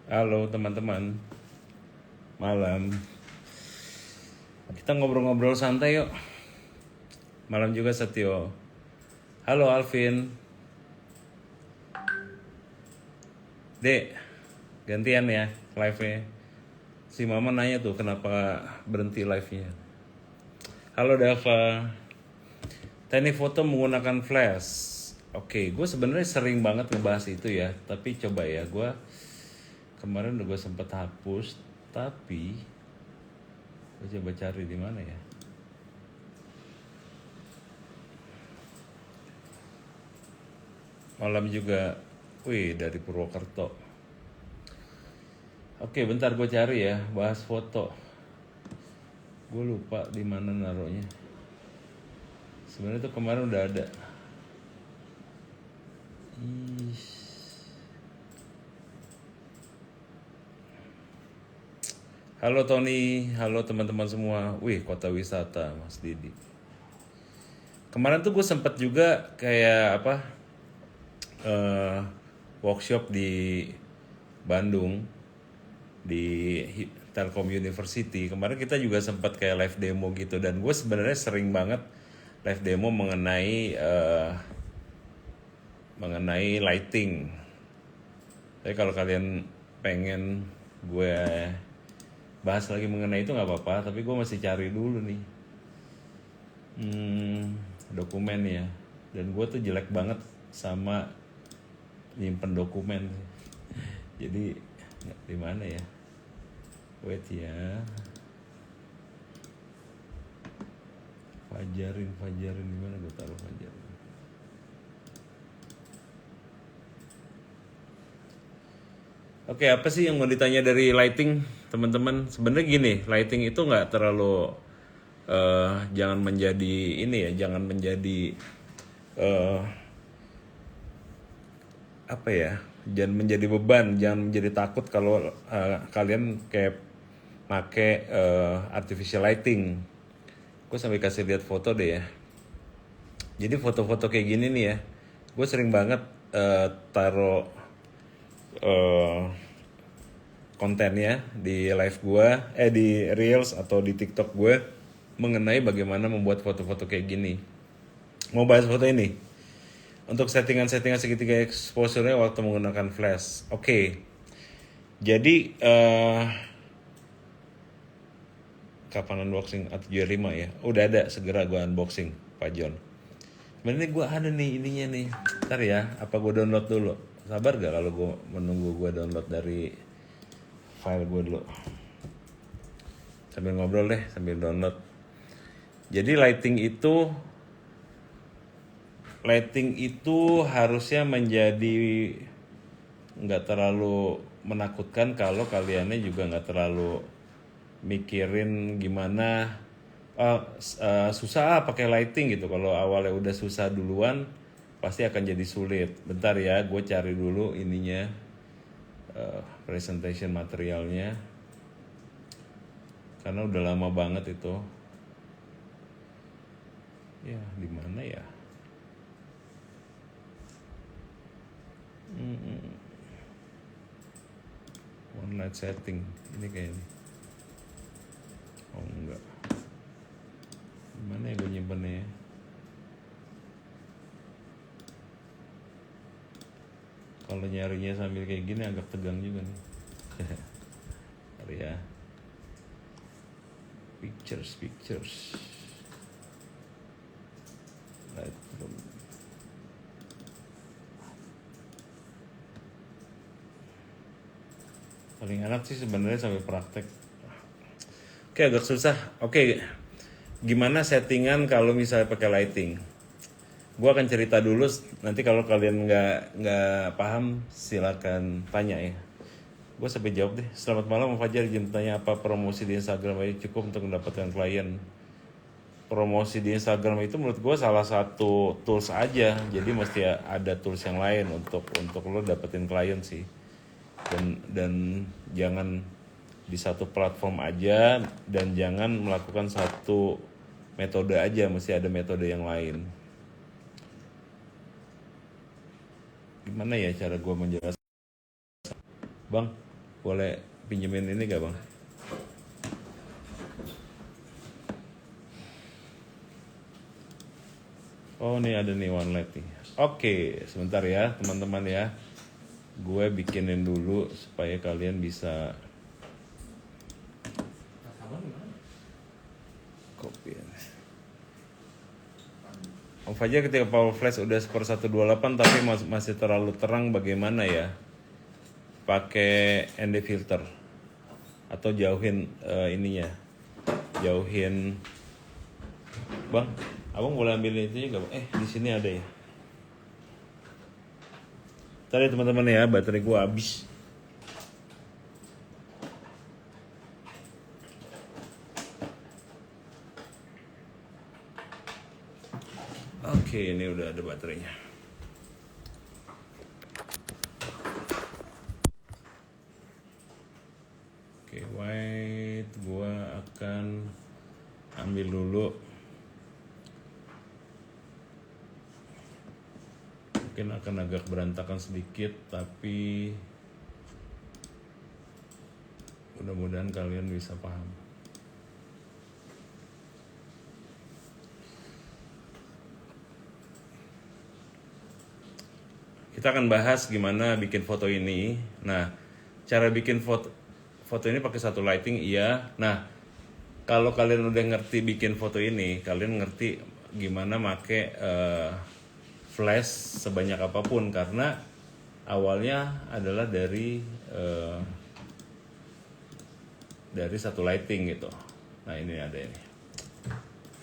Halo teman-teman, malam. Kita ngobrol-ngobrol santai yuk. Malam juga Setio. Halo Alvin. Dek, gantian ya live-nya. Si Mama nanya tuh kenapa berhenti live-nya. Halo Dava. Teknik foto menggunakan flash. Oke, gue sebenarnya sering banget ngebahas itu ya. Tapi coba ya, gue kemarin udah gue sempet hapus. Tapi gue coba cari di mana ya. Malam juga, wih dari Purwokerto. Oke, bentar gue cari ya, bahas foto. Gue lupa di mana naruhnya. Sebenarnya tuh kemarin udah ada. Halo Tony, halo teman-teman semua. Wih, kota wisata Mas Didi. Kemarin tuh gue sempet juga kayak apa workshop di Bandung di Telkom University. Kemarin kita juga sempat kayak live demo gitu dan gue sebenarnya sering banget live demo mengenai lighting. Tapi kalau kalian pengen gue bahas lagi mengenai itu nggak apa-apa, tapi gue masih cari dulu nih dokumen ya. Dan gue tuh jelek banget sama nyimpen dokumen. Jadi di mana ya? Wait ya. Fajarin di mana gue taruh Fajarin? Oke, apa sih yang mau ditanya dari lighting, teman-teman? Sebenarnya gini, lighting itu nggak terlalu jangan menjadi ini ya, jangan menjadi apa ya? Jangan menjadi beban, jangan menjadi takut kalau kalian kayak make artificial lighting. Gue sampai kasih lihat foto deh ya. Jadi foto-foto kayak gini nih ya, gue sering banget taruh kontennya di live gue, di reels atau di TikTok gue mengenai bagaimana membuat foto-foto kayak gini. Mau bahas foto ini? Untuk settingan-settingan segitiga exposure-nya waktu menggunakan flash. Oke. Jadi kapan unboxing atau 75 ya? Udah ada, segera gue unboxing Pak John. Sebenarnya gue ada nih ininya nih. Ntar ya, apa gue download dulu? Sabar gak kalau gue menunggu gue download dari file gue dulu? Sambil ngobrol deh, sambil download. Jadi lighting itu harusnya menjadi nggak terlalu menakutkan kalau kaliannya juga nggak terlalu mikirin gimana susah pakai lighting gitu. Kalau awalnya udah susah duluan pasti akan jadi sulit. Bentar ya, gue cari dulu ininya presentation materialnya karena udah lama banget itu. Ya di mana ya? One light setting ini kayaknya. Oh enggak. Gimana ya gue nyimpennya ya? Kalau nyarinya sambil kayak gini agak tegang juga nih. Bentar ya. Pictures. Lightroom. Paling enak sih sebenarnya sampai praktek. Oke, agak susah. Oke, gimana settingan kalau misalnya pakai lighting? Gue akan cerita dulu. Nanti kalau kalian nggak paham, silakan tanya ya. Gue sampai jawab deh. Selamat malam, Fajar. Izin tanya apa promosi di Instagram aja cukup untuk mendapatkan klien? Promosi di Instagram itu menurut gue salah satu tools aja. Jadi mesti ada tools yang lain untuk lo dapetin klien sih. Dan jangan di satu platform aja dan jangan melakukan satu metode aja, mesti ada metode yang lain. gimana ya cara gue menjelaskan? Bang, boleh pinjemin ini gak bang? Oh ini ada nih one light nih. Oke, sebentar ya teman-teman ya. Gue bikinin dulu supaya kalian bisa copy. Om Fajar ketika power flash udah 128 tapi masih terlalu terang bagaimana ya? Pakai ND filter atau jauhin ininya, jauhin. Bang, abang boleh ambil itu juga? Di sini ada ya. Tadi teman-teman ya, baterai gua habis. Oke, ini udah ada baterainya. Oke, wait, gua akan ambil dulu. Mungkin akan agak berantakan sedikit, tapi mudah-mudahan kalian bisa paham. Kita akan bahas gimana bikin foto ini. Nah, cara bikin foto ini pakai satu lighting, iya. Nah, kalau kalian udah ngerti bikin foto ini, kalian ngerti gimana make flash sebanyak apapun, karena awalnya adalah dari satu lighting gitu. Nah ini ada ini.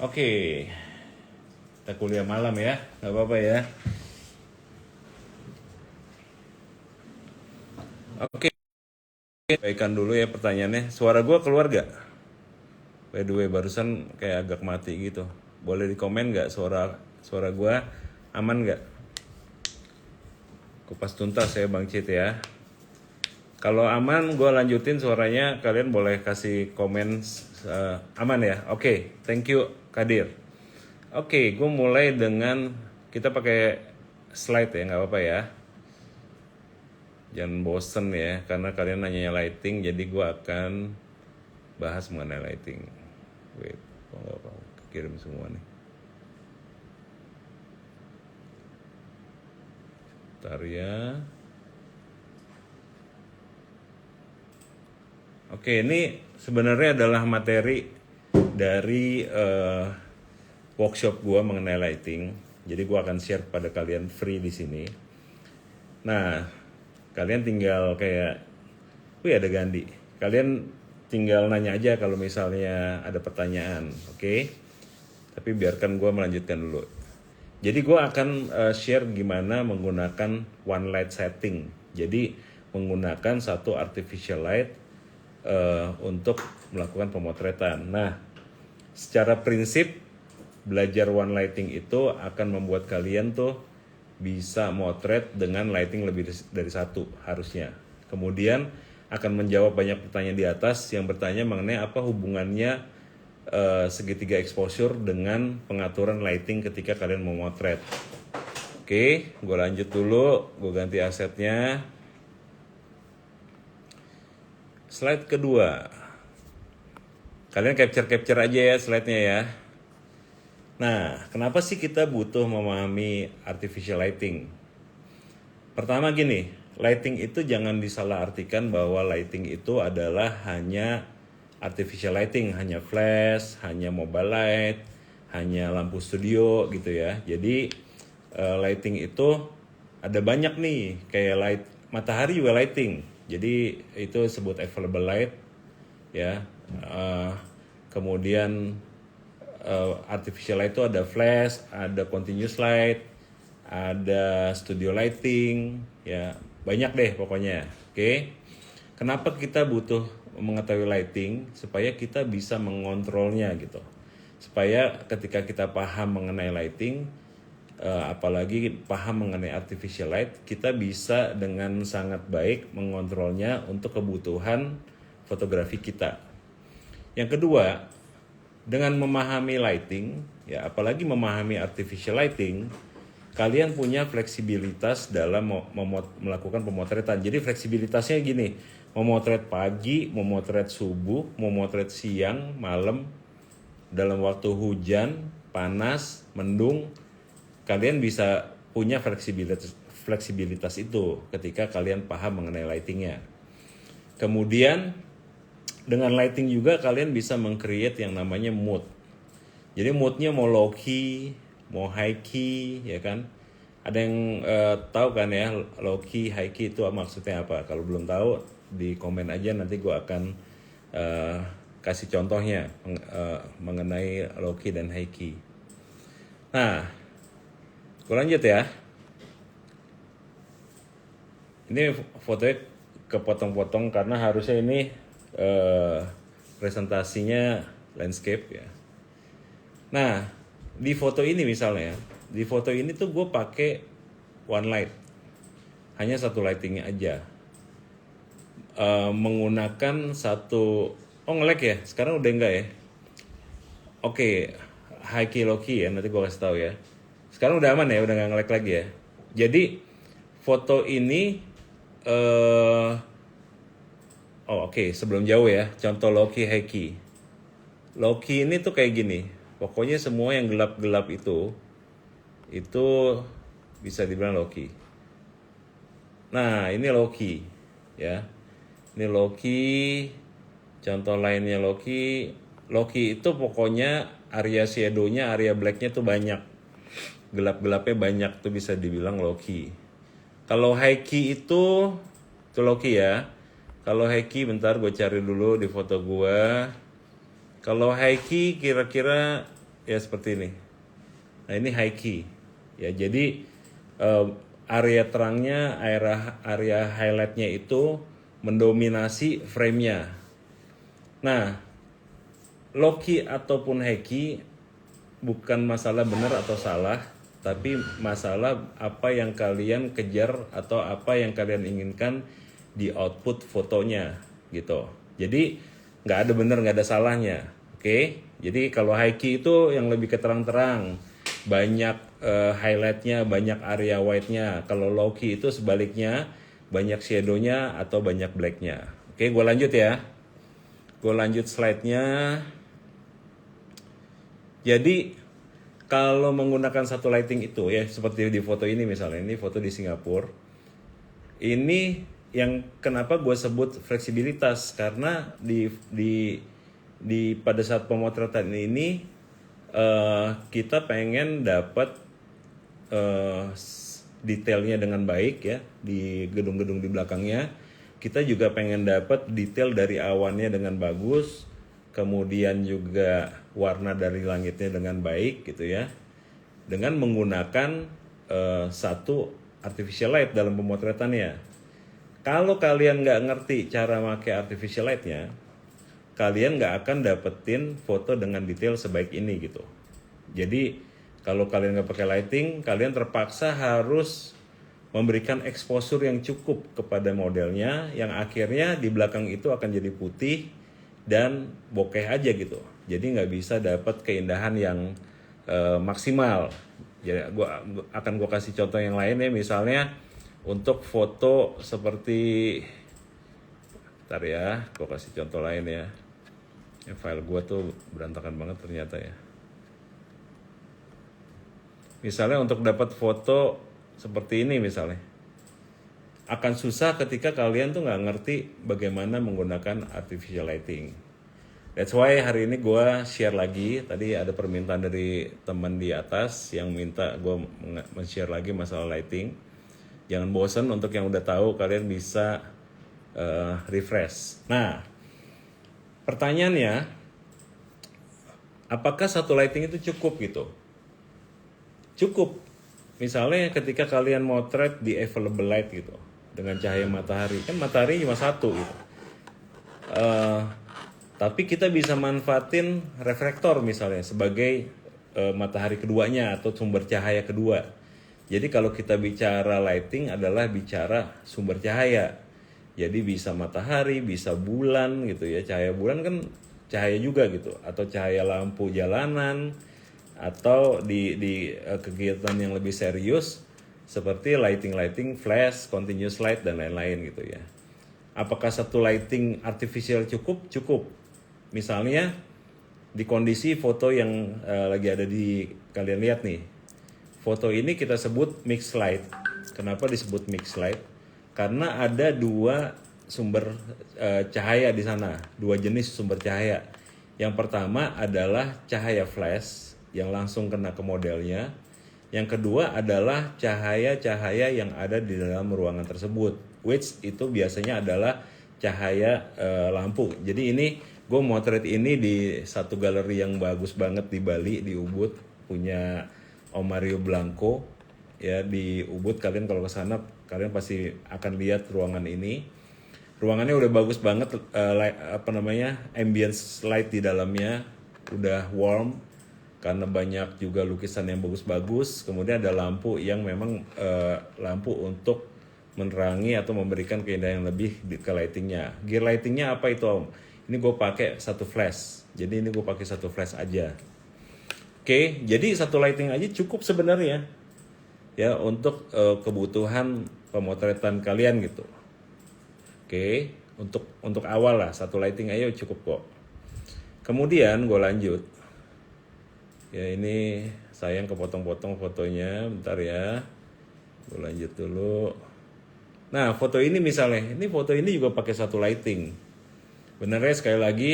Oke, kita kuliah malam ya, nggak apa-apa ya. Oke, baikkan dulu ya pertanyaannya. Suara gue keluar gak? By the way, barusan kayak agak mati gitu. Boleh di komen gak suara gue aman gak? Kupas tuntas ya Bang Cit ya. Kalau aman, gue lanjutin suaranya. Kalian boleh kasih komen aman ya. Oke, thank you Kadir. Oke, gue mulai dengan kita pakai slide ya, nggak apa-apa ya. Jangan bosen ya, karena kalian nanya lighting, jadi gue akan bahas mengenai lighting. Wait, kok nggak apa, kirim semua nih. Bentar ya. Oke, ini sebenarnya adalah materi dari workshop gue mengenai lighting. Jadi gue akan share pada kalian free di sini. Nah, kalian tinggal kayak, wih ada Gandhi. Kalian tinggal nanya aja kalau misalnya ada pertanyaan, oke? Tapi biarkan gue melanjutkan dulu. Jadi gue akan share gimana menggunakan one light setting. Jadi menggunakan satu artificial light untuk melakukan pemotretan. Nah, secara prinsip belajar one lighting itu akan membuat kalian tuh bisa motret dengan lighting lebih dari satu harusnya. Kemudian akan menjawab banyak pertanyaan di atas yang bertanya mengenai apa hubungannya segitiga exposure dengan pengaturan lighting ketika kalian mau motret. Oke, gue lanjut dulu, gue ganti asetnya. Slide kedua. Kalian capture aja ya slide-nya ya. Nah, kenapa sih kita butuh memahami artificial lighting? Pertama gini, lighting itu jangan disalahartikan bahwa lighting itu adalah hanya artificial lighting, hanya flash, hanya mobile light, hanya lampu studio gitu ya. Jadi lighting itu ada banyak nih, kayak light matahari juga lighting. Jadi itu disebut available light ya. Kemudian artificial light itu ada flash, ada continuous light, ada studio lighting, ya banyak deh pokoknya. Oke. Kenapa kita butuh mengetahui lighting? Supaya kita bisa mengontrolnya gitu. Supaya ketika kita paham mengenai lighting, apalagi paham mengenai artificial light, kita bisa dengan sangat baik mengontrolnya untuk kebutuhan fotografi kita. Yang kedua, dengan memahami lighting, ya apalagi memahami artificial lighting, kalian punya fleksibilitas dalam melakukan pemotretan. Jadi fleksibilitasnya gini, memotret pagi, memotret subuh, memotret siang, malam, dalam waktu hujan, panas, mendung, kalian bisa punya fleksibilitas itu ketika kalian paham mengenai lightingnya. Kemudian dengan lighting juga kalian bisa meng-create yang namanya mood. Jadi moodnya mau low key, mau high key, ya kan? Ada yang tahu kan ya low key, high key itu maksudnya apa? Kalau belum tahu di komen aja, nanti gue akan kasih contohnya mengenai low key dan high key. Nah, gue lanjut ya. Ini fotonya kepotong-potong karena harusnya ini presentasinya landscape ya. Nah, di foto ini misalnya, di foto ini tuh gue pakai one light, hanya satu lightingnya aja, menggunakan satu, nge-lag ya, sekarang udah enggak ya? Oke, high key low key ya, nanti gue kasih tahu ya. Sekarang udah aman ya, udah nggak nge-lag lagi ya. Jadi foto ini, oke, sebelum jauh ya, contoh low key, high key. Low key ini tuh kayak gini. Pokoknya semua yang gelap-gelap itu bisa dibilang low key. Nah, ini low key ya. Ini low key. Contoh lainnya low key. Low key itu pokoknya area shadow-nya, area black-nya tuh banyak. Gelap-gelapnya banyak tuh bisa dibilang low key. Kalau high key itu low key ya. Kalau high key bentar gue cari dulu di foto gue. Kalau high key kira-kira ya seperti ini. Nah, ini high key. Ya, jadi area terangnya, area highlightnya itu mendominasi frame-nya. Nah, low key ataupun high key bukan masalah benar atau salah, tapi masalah apa yang kalian kejar atau apa yang kalian inginkan di output fotonya gitu. Jadi nggak ada benar, nggak ada salahnya. Oke, jadi kalau high key itu yang lebih ke terang-terang, banyak highlightnya, banyak area white-nya. Kalau low key itu sebaliknya, banyak shadow-nya atau banyak black-nya. Oke, gue lanjut ya. Gue lanjut slide-nya. Jadi kalau menggunakan satu lighting itu ya, seperti di foto ini misalnya, ini foto di Singapura. Ini yang kenapa gue sebut fleksibilitas, karena di pada saat pemotretan ini kita pengen dapat detailnya dengan baik ya di gedung-gedung di belakangnya. Kita juga pengen dapat detail dari awannya dengan bagus, kemudian juga warna dari langitnya dengan baik gitu ya. Dengan menggunakan satu artificial light dalam pemotretannya. Kalau kalian nggak ngerti cara pakai artificial lightnya, kalian nggak akan dapetin foto dengan detail sebaik ini gitu. Jadi kalau kalian nggak pakai lighting, kalian terpaksa harus memberikan exposure yang cukup kepada modelnya, yang akhirnya di belakang itu akan jadi putih dan bokeh aja gitu. Jadi nggak bisa dapat keindahan yang maksimal. Jadi akan gue kasih contoh yang lain ya, misalnya untuk foto seperti, bentar ya, gue kasih contoh lain ya. File gue tuh berantakan banget ternyata ya. Misalnya untuk dapat foto seperti ini misalnya, akan susah ketika kalian tuh nggak ngerti bagaimana menggunakan artificial lighting. That's why hari ini gue share lagi. Tadi ada permintaan dari teman di atas yang minta gue men-share lagi masalah lighting. Jangan bosan, untuk yang udah tahu kalian bisa refresh. Nah, pertanyaannya, apakah satu lighting itu cukup gitu? Cukup. Misalnya ketika kalian motret di available light gitu, dengan cahaya matahari, kan matahari cuma satu gitu. Tapi kita bisa manfaatin reflektor misalnya sebagai matahari keduanya atau sumber cahaya kedua. Jadi kalau kita bicara lighting adalah bicara sumber cahaya. Jadi bisa matahari, bisa bulan gitu ya. Cahaya bulan kan cahaya juga gitu, atau cahaya lampu jalanan, atau di kegiatan yang lebih serius seperti lighting flash, continuous light dan lain-lain gitu ya. Apakah satu lighting artificial cukup? Cukup. Misalnya di kondisi foto yang lagi ada di kalian lihat nih. Foto ini kita sebut mixed light. Kenapa disebut mixed light? Karena ada dua sumber cahaya di sana, dua jenis sumber cahaya. Yang pertama adalah cahaya flash yang langsung kena ke modelnya. Yang kedua adalah cahaya-cahaya yang ada di dalam ruangan tersebut, which itu biasanya adalah cahaya lampu. Jadi ini gue motret ini di satu galeri yang bagus banget di Bali, di Ubud, punya Om Mario Blanco. Ya di Ubud, kalian kalau ke sana kalian pasti akan lihat ruangan ini. Ruangannya udah bagus banget, ambience light di dalamnya udah warm karena banyak juga lukisan yang bagus-bagus. Kemudian ada lampu yang memang lampu untuk menerangi atau memberikan keindahan yang lebih ke lightingnya. Gear lightingnya apa itu Om? Ini gue pakai satu flash. Jadi ini gue pakai satu flash aja. Oke, jadi satu lighting aja cukup sebenarnya ya untuk kebutuhan pemotretan kalian gitu. Oke, untuk awal lah satu lighting aja cukup kok. Kemudian gue lanjut. Ya ini sayang kepotong-potong fotonya, bentar ya. Gue lanjut dulu. Nah foto ini misalnya, ini foto ini juga pakai satu lighting. Benernya sekali lagi,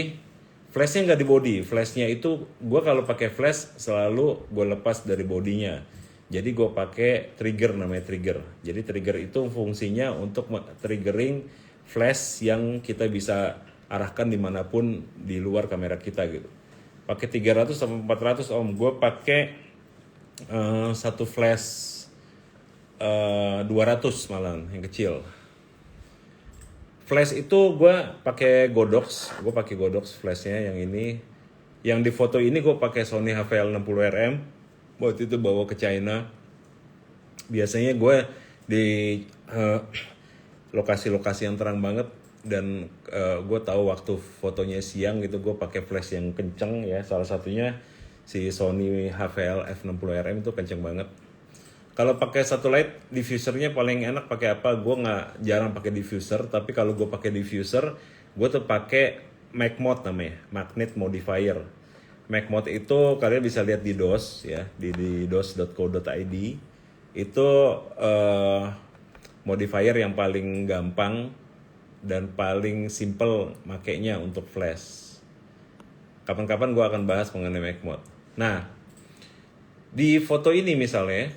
flashnya nggak di body. Flashnya itu gue kalau pakai flash selalu gue lepas dari bodinya. Jadi gue pakai trigger, namanya trigger. Jadi trigger itu fungsinya untuk triggering flash yang kita bisa arahkan dimanapun di luar kamera kita gitu. Pakai 300 sampai 400 Om. Gue pakai satu flash 200 malah yang kecil. Flash itu gue pakai Godox flashnya yang ini. Yang di foto ini gue pakai Sony HVL 60RM. Waktu itu bawa ke China. Biasanya gue di lokasi-lokasi yang terang banget dan gue tahu waktu fotonya siang gitu gue pakai flash yang kenceng ya. Salah satunya si Sony HVL F60RM itu kenceng banget. Kalau pakai satu light diffusernya paling enak pakai apa? Gue nggak jarang pakai diffuser, tapi kalau gue pakai diffuser, gue tuh pakai Mag Mode namanya, magnet modifier. Mag Mode itu kalian bisa lihat di DOS ya, di dos.co.id. Itu modifier yang paling gampang dan paling simple makainya untuk flash. Kapan-kapan gue akan bahas mengenai Mag Mode. Nah, di foto ini misalnya,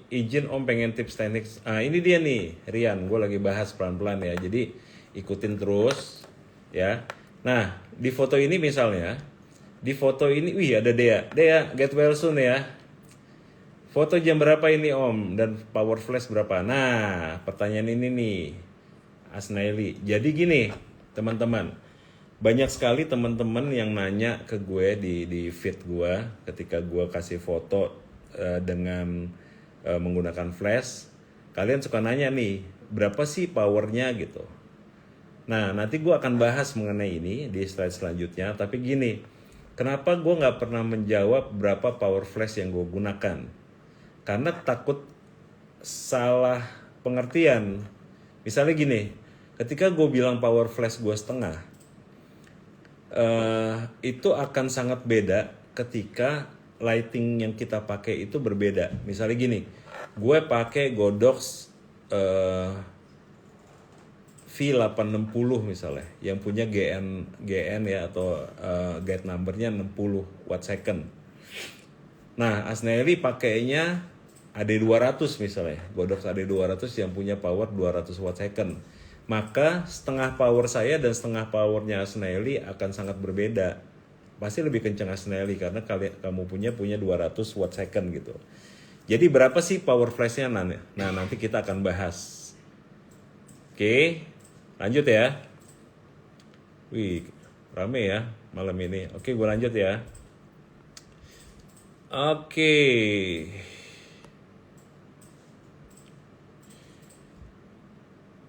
izin Om pengen tips teknik. Ini dia nih, Rian. Gue lagi bahas pelan-pelan ya. Jadi ikutin terus ya. Nah, di foto ini misalnya, wih ada Dea. Dea, get well soon ya. Foto jam berapa ini Om? Dan power flash berapa? Nah, pertanyaan ini nih, Asnaili. Jadi gini, teman-teman. Banyak sekali teman-teman yang nanya ke gue di feed gue ketika gue kasih foto dengan menggunakan flash. Kalian suka nanya nih, berapa sih powernya gitu. Nah, nanti gue akan bahas mengenai ini di slide selanjutnya. Tapi gini, kenapa gue nggak pernah menjawab berapa power flash yang gue gunakan? Karena takut salah pengertian. Misalnya gini, ketika gue bilang power flash gue setengah, itu akan sangat beda ketika lighting yang kita pakai itu berbeda. Misalnya gini, gue pakai Godox V860 misalnya, yang punya GN ya atau gate numbernya 60 watt second. Nah, Asnaili pakainya AD200 misalnya, Godox AD200 yang punya power 200 watt second. Maka setengah power saya dan setengah powernya Asnaili akan sangat berbeda. Pasti lebih kencang Asnaili karena kamu punya 200 watt second gitu. Jadi berapa sih power flashnya? Nah nanti kita akan bahas. Oke, lanjut ya. Wih, rame ya malam ini. Oke, gue lanjut ya. Oke.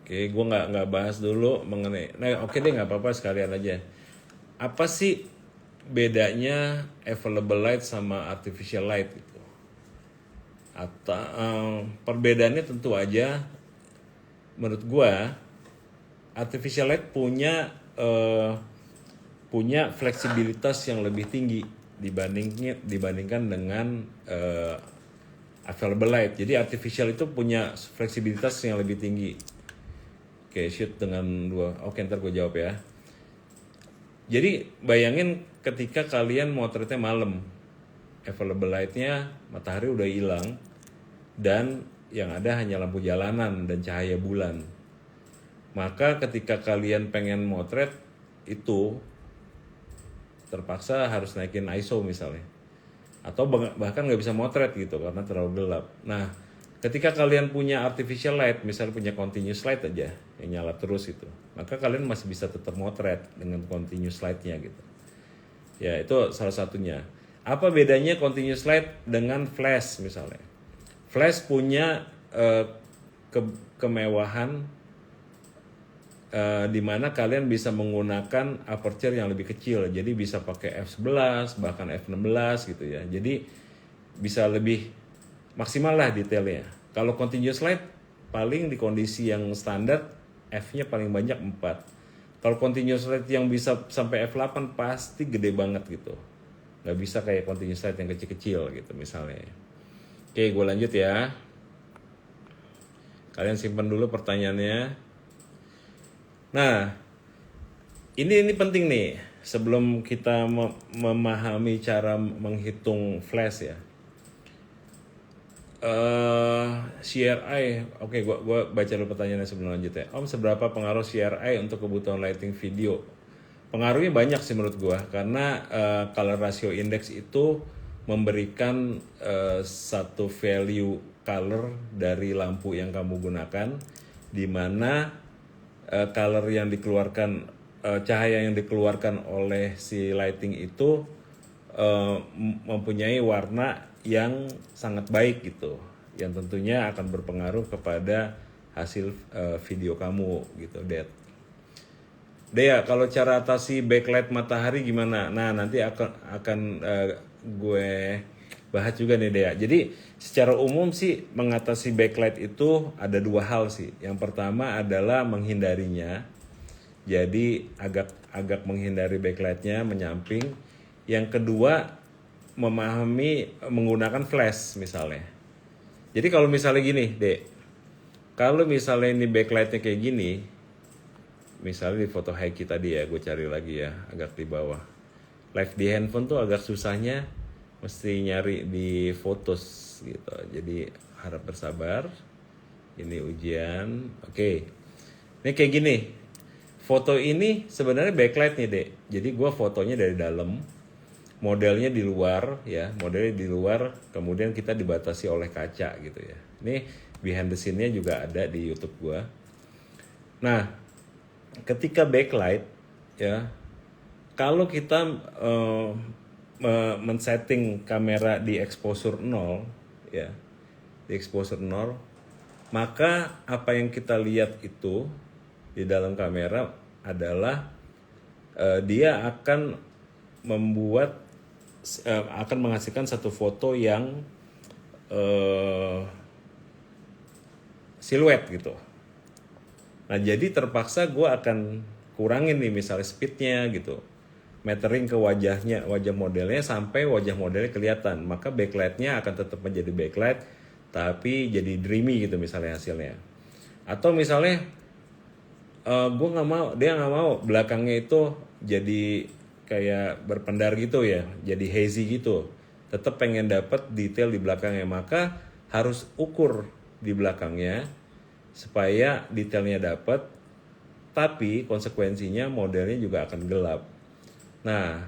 Oke, gue nggak bahas dulu mengenai. Nah, oke deh nggak apa-apa sekalian aja. Apa sih bedanya available light sama artificial light gitu. Atau perbedaannya tentu aja menurut gua artificial light punya fleksibilitas yang lebih tinggi dibandingkan dengan available light. Jadi artificial itu punya fleksibilitas yang lebih tinggi. Oke, shoot dengan dua. Oke, ntar gue jawab ya. Jadi bayangin ketika kalian motretnya malam, available light-nya matahari udah hilang dan yang ada hanya lampu jalanan dan cahaya bulan. Maka ketika kalian pengen motret itu terpaksa harus naikin ISO misalnya. Atau bahkan nggak bisa motret gitu karena terlalu gelap. Nah, ketika kalian punya artificial light, misalnya punya continuous light aja yang nyala terus itu, maka kalian masih bisa tetap motret dengan continuous light-nya gitu. Ya, itu salah satunya. Apa bedanya continuous light dengan flash misalnya? Flash punya kemewahan di mana kalian bisa menggunakan aperture yang lebih kecil, jadi bisa pakai f11 bahkan f16 gitu ya, jadi bisa lebih maksimal lah detailnya. Kalau continuous light paling di kondisi yang standar f-nya paling banyak 4. Kalau continuous light yang bisa sampai f8 pasti gede banget gitu, nggak bisa kayak continuous light yang kecil-kecil gitu misalnya. Oke, gue lanjut ya, kalian simpan dulu pertanyaannya. Nah, ini penting nih sebelum kita memahami cara menghitung flash ya. CRI, oke, gua baca dulu pertanyaannya sebelum lanjut ya. Om, seberapa pengaruh CRI untuk kebutuhan lighting video? Pengaruhnya banyak sih menurut gua, karena color ratio index itu memberikan satu value color dari lampu yang kamu gunakan, di mana color yang dikeluarkan, cahaya yang dikeluarkan oleh si lighting itu mempunyai warna yang sangat baik gitu, yang tentunya akan berpengaruh kepada hasil video kamu gitu, Dea, kalau cara atasi backlight matahari gimana? Nah, nanti akan gue bahas juga nih Dea. Jadi secara umum sih mengatasi backlight itu ada dua hal sih. Yang pertama adalah menghindarinya. Jadi agak menghindari backlightnya, menyamping. Yang kedua memahami menggunakan flash misalnya. Jadi kalau misalnya gini, Dek. Kalau misalnya ini backlightnya kayak gini, misalnya di foto Heiki tadi ya, gue cari lagi ya, agak di bawah. Live di handphone tuh agak susahnya, mesti nyari di fotos gitu. Jadi harap bersabar. Ini ujian. Oke. Ini kayak gini. Foto ini sebenarnya backlight nih, Dek. Jadi gue fotonya dari dalam. Modelnya di luar ya, modelnya di luar, kemudian kita dibatasi oleh kaca gitu ya. Ini behind the scene-nya juga ada di YouTube gue. Nah, ketika backlight ya, kalau kita men-setting kamera di exposure 0 ya, di exposure 0, maka apa yang kita lihat itu di dalam kamera adalah dia akan akan menghasilkan satu foto yang siluet gitu. Nah, jadi terpaksa gue akan kurangin nih misalnya speednya gitu, metering ke wajah modelnya sampai wajah modelnya kelihatan. Maka backlightnya akan tetap menjadi backlight tapi jadi dreamy gitu misalnya hasilnya. Atau misalnya dia nggak mau belakangnya itu jadi kayak berpendar gitu ya, jadi hazy gitu. Tetap pengen dapat detail di belakangnya, maka harus ukur di belakangnya supaya detailnya dapat, tapi konsekuensinya modelnya juga akan gelap. Nah,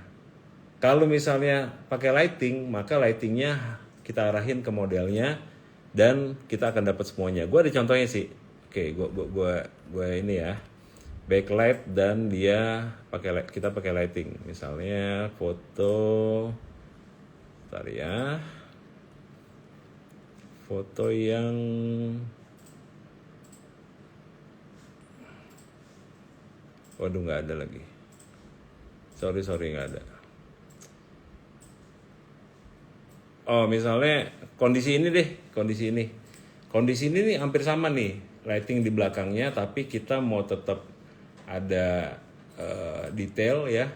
kalau misalnya pakai lighting, maka lightingnya kita arahin ke modelnya dan kita akan dapat semuanya. Gue ada contohnya sih. Oke, gue ini ya, backlight dan kita pakai lighting. Misalnya foto, bentar ya, foto yang waduh nggak ada lagi. Sorry nggak ada. Oh, misalnya kondisi ini deh, kondisi ini. Kondisi ini nih hampir sama nih, lighting di belakangnya, tapi kita mau tetap ada detail ya.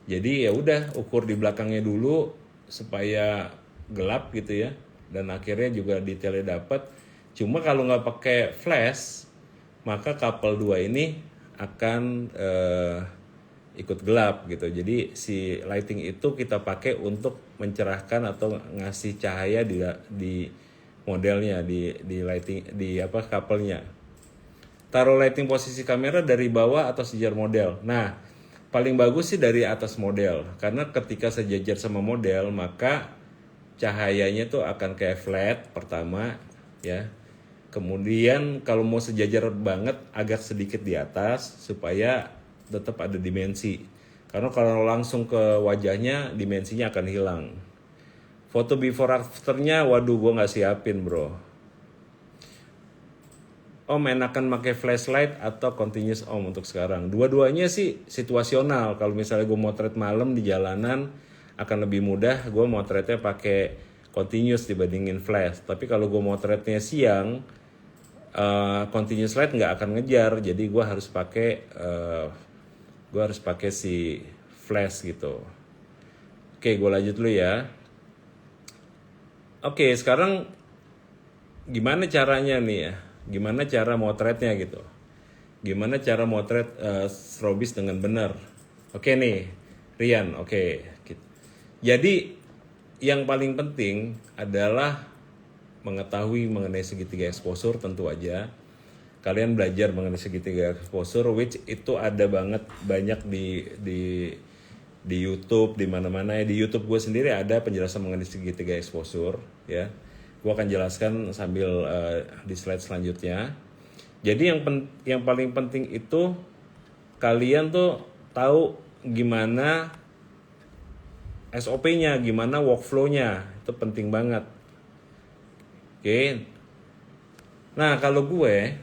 Jadi ya udah ukur di belakangnya dulu supaya gelap gitu ya. Dan akhirnya juga detailnya dapat. Cuma kalau nggak pakai flash, maka couple 2 ini akan ikut gelap gitu. Jadi si lighting itu kita pakai untuk mencerahkan atau ngasih cahaya di modelnya, di lighting, di apa, couple-nya. Taruh lighting posisi kamera dari bawah atau sejajar model. Nah, paling bagus sih dari atas model, karena ketika sejajar sama model maka cahayanya tuh akan kayak flat pertama ya. Kemudian kalau mau sejajar banget agak sedikit di atas supaya tetap ada dimensi. Karena kalau langsung ke wajahnya dimensinya akan hilang. Foto before afternya, waduh gue nggak siapin bro. Om enakan pakai flashlight atau continuous om untuk sekarang? Dua-duanya sih situasional. Kalau misalnya gue motret malam di jalanan akan lebih mudah. Gue motretnya pakai continuous dibandingin flash. Tapi kalau gue motretnya siang, continuous light nggak akan ngejar. Jadi gue harus pakai si flash gitu. Oke, gue lanjut dulu ya. Oke, sekarang gimana caranya nih ya? Gimana cara motretnya gitu? Gimana cara motret strobis dengan benar? Oke nih, Rian. Oke. Jadi yang paling penting adalah mengetahui mengenai segitiga exposure tentu aja. Kalian belajar mengenai segitiga exposure, which itu ada banyak di YouTube, di mana-mana ya. Di YouTube gue sendiri ada penjelasan mengenai segitiga exposure ya. Gue akan jelaskan sambil di slide selanjutnya. Jadi yang paling penting itu kalian tuh tahu gimana SOP-nya, gimana workflow-nya. Itu penting banget. Oke. Nah, kalau gue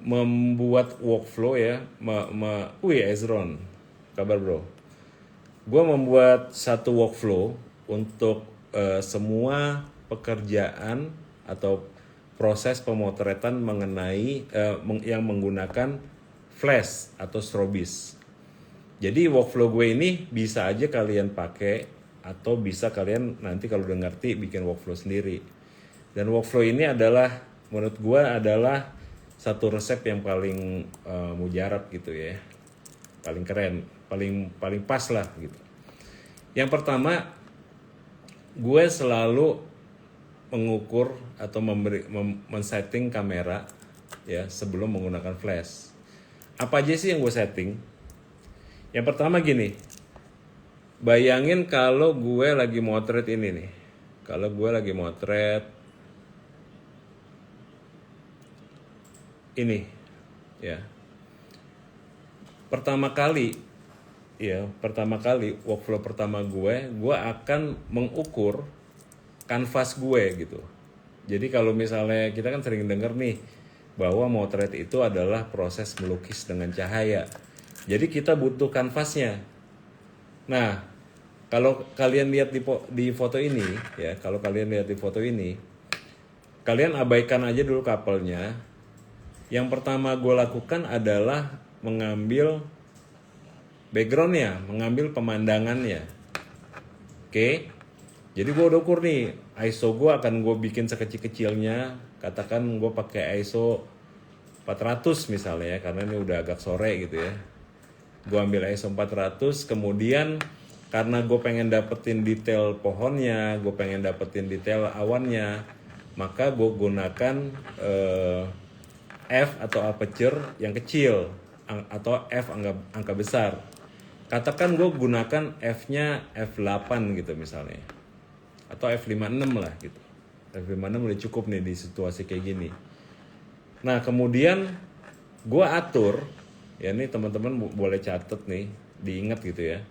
membuat workflow ya, Ezron, kabar bro. Gue membuat satu workflow untuk semua pekerjaan atau proses pemotretan mengenai yang menggunakan flash atau strobis. Jadi workflow gue ini bisa aja kalian pakai atau bisa kalian nanti kalau udah ngerti bikin workflow sendiri. Dan workflow ini adalah menurut gue adalah satu resep yang paling mujarab gitu ya. Paling keren, paling pas lah gitu. Yang pertama, gue selalu mengukur atau men-setting kamera ya sebelum menggunakan flash. Apa aja sih yang gue setting? Yang pertama gini, bayangin kalau gue lagi motret ini nih. Kalau gue lagi motret ini ya. Pertama kali workflow pertama gue akan mengukur kanvas gue gitu. Jadi kalau misalnya kita kan sering dengar nih bahwa motret itu adalah proses melukis dengan cahaya. Jadi kita butuh kanvasnya. Nah, kalau kalian lihat di foto ini ya, kalian abaikan aja dulu couple-nya. Yang pertama gue lakukan adalah mengambil background-nya, mengambil pemandangannya. Oke. Jadi gue udah ukur nih, ISO gue akan gue bikin sekecil-kecilnya. Katakan gue pakai ISO 400 misalnya ya, karena ini udah agak sore gitu ya. Gue ambil ISO 400, kemudian karena gue pengen dapetin detail pohonnya, gue pengen dapetin detail awannya, maka gue gunakan F atau aperture yang kecil atau F angka besar. Katakan gue gunakan F-nya F8 gitu misalnya. Atau F56 lah gitu. F56 udah cukup nih di situasi kayak gini. Nah kemudian gue atur, ya nih teman-teman boleh catat nih, diingat gitu ya.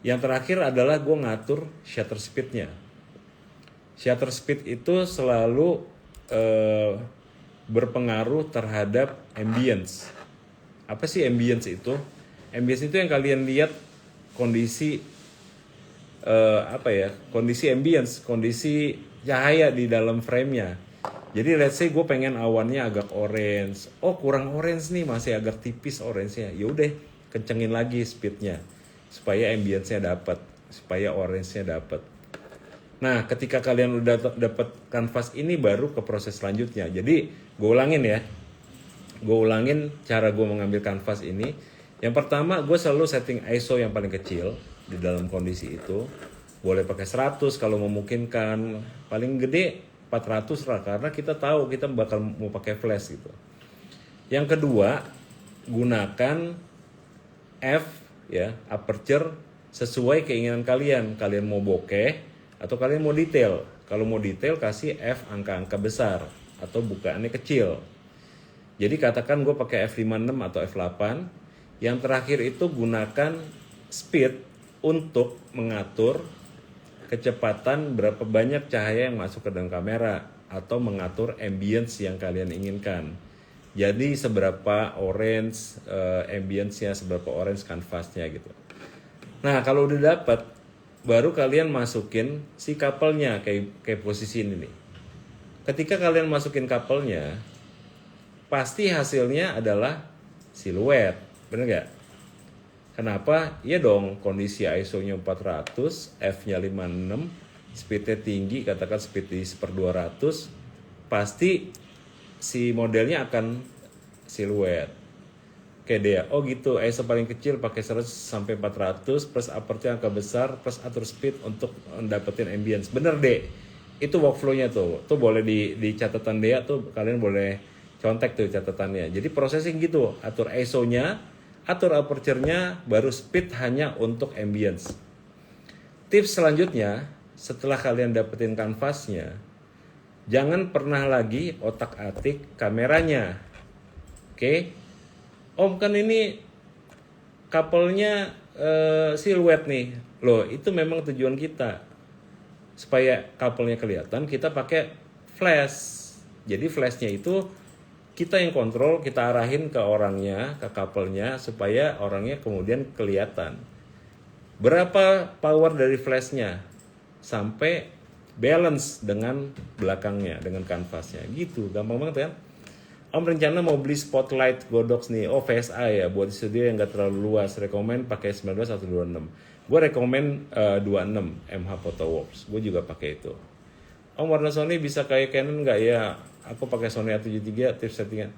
Yang terakhir adalah gue ngatur shutter speed-nya. Shutter speed itu selalu berpengaruh terhadap ambience. Apa sih ambience itu? Ambience itu yang kalian lihat kondisi kondisi ambience, kondisi cahaya di dalam frame-nya. Jadi let's say gue pengen awannya agak orange, kurang orange nih, masih agak tipis orange-nya, yaudah kencengin lagi speed-nya supaya ambience-nya dapat, supaya orange-nya dapat. Nah, ketika kalian udah dapat kanvas ini, baru ke proses selanjutnya. Jadi gue ulangin cara gue mengambil kanvas ini. Yang pertama, gue selalu setting ISO yang paling kecil di dalam kondisi itu. Boleh pakai 100 kalau memungkinkan, paling gede 400 lah, karena kita tahu kita bakal mau pakai flash gitu. Yang kedua, gunakan f aperture sesuai keinginan kalian. Kalian mau bokeh atau kalian mau detail. Kalau mau detail kasih f angka-angka besar atau bukaannya kecil. Jadi katakan gue pakai f56 atau f8. Yang terakhir itu gunakan speed untuk mengatur kecepatan berapa banyak cahaya yang masuk ke dalam kamera atau mengatur ambience yang kalian inginkan. Jadi seberapa orange ambience-nya, seberapa orange kanvasnya gitu. Nah, kalau udah dapat, baru kalian masukin si couple-nya kayak posisi ini nih. Ketika kalian masukin couple-nya, pasti hasilnya adalah siluet, bener nggak? Kenapa? Iya dong, kondisi ISO-nya 400, F-nya 56, speed-nya tinggi, katakan speed di 1/200, pasti si modelnya akan siluet. Oke deh, gitu, ISO paling kecil pakai 100 sampai 400, plus aperture angka besar, plus atur speed untuk dapetin ambience. Bener deh, itu workflow-nya tuh boleh di catatan Dea tuh, kalian boleh contek tuh catatannya. Jadi processing gitu, atur ISO-nya, atur aperture-nya, baru speed hanya untuk ambience. Tips selanjutnya, setelah kalian dapetin kanvasnya, jangan pernah lagi otak-atik kameranya. Oke? Om, kan ini couple-nya siluet nih. Loh, itu memang tujuan kita. Supaya couple-nya kelihatan, kita pakai flash. Jadi flash-nya itu kita yang kontrol, kita arahin ke orangnya, ke couple-nya, supaya orangnya kemudian kelihatan. Berapa power dari flash-nya? Sampai balance dengan belakangnya, dengan kanvasnya. Gitu, gampang banget kan? Om rencana mau beli spotlight Godox nih, VSA ya, buat studio yang gak terlalu luas. Rekomen pakai 19 atau 26. Gue rekomen 26 MH Photoworks, gue juga pakai itu. Om, warna Sony bisa kayak Canon nggak? Ya, aku pakai Sony A73, tips settingan.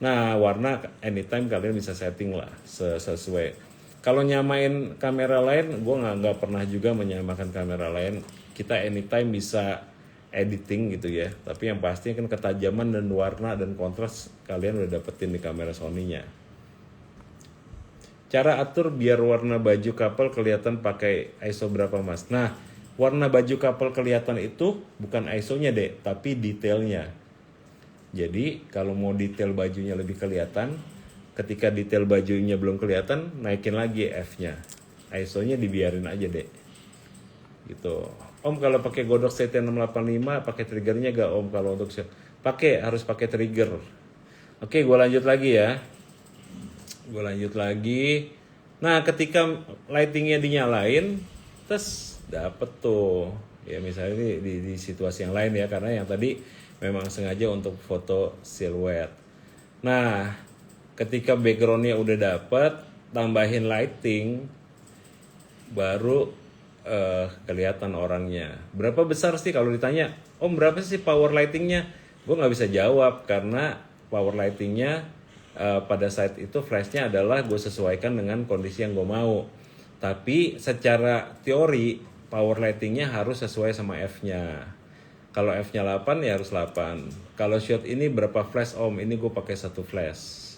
Nah, warna anytime kalian bisa setting lah sesuai. Kalau nyamain kamera lain, gue nggak pernah juga menyamakan kamera lain. Kita anytime bisa editing gitu ya. Tapi yang pasti kan ketajaman dan warna dan kontras kalian udah dapetin di kamera Sony-nya. Cara atur biar warna baju couple kelihatan pakai ISO berapa, Mas? Nah, warna baju couple kelihatan itu bukan ISO-nya deh, tapi detailnya. Jadi kalau mau detail bajunya lebih kelihatan, ketika detail bajunya belum kelihatan, naikin lagi F-nya. ISO-nya dibiarin aja deh. Gitu. Om, kalau pakai Godox CT685 pakai triggernya gak Om? Kalau untuk harus pakai trigger. Oke, gue lanjut lagi ya. Nah, ketika lightingnya dinyalain, terus dapet tuh ya, misalnya ini di situasi yang lain ya, karena yang tadi memang sengaja untuk foto siluet. Nah, ketika backgroundnya udah dapet, tambahin lighting, baru kelihatan orangnya. Berapa besar sih kalau ditanya, Om berapa sih power lightingnya? Gue nggak bisa jawab karena power lightingnya pada saat itu flashnya adalah gue sesuaikan dengan kondisi yang gue mau. Tapi secara teori power lightingnya harus sesuai sama F-nya. Kalau F-nya 8 ya harus 8. Kalau shot ini berapa flash Om? Ini gue pakai 1 flash.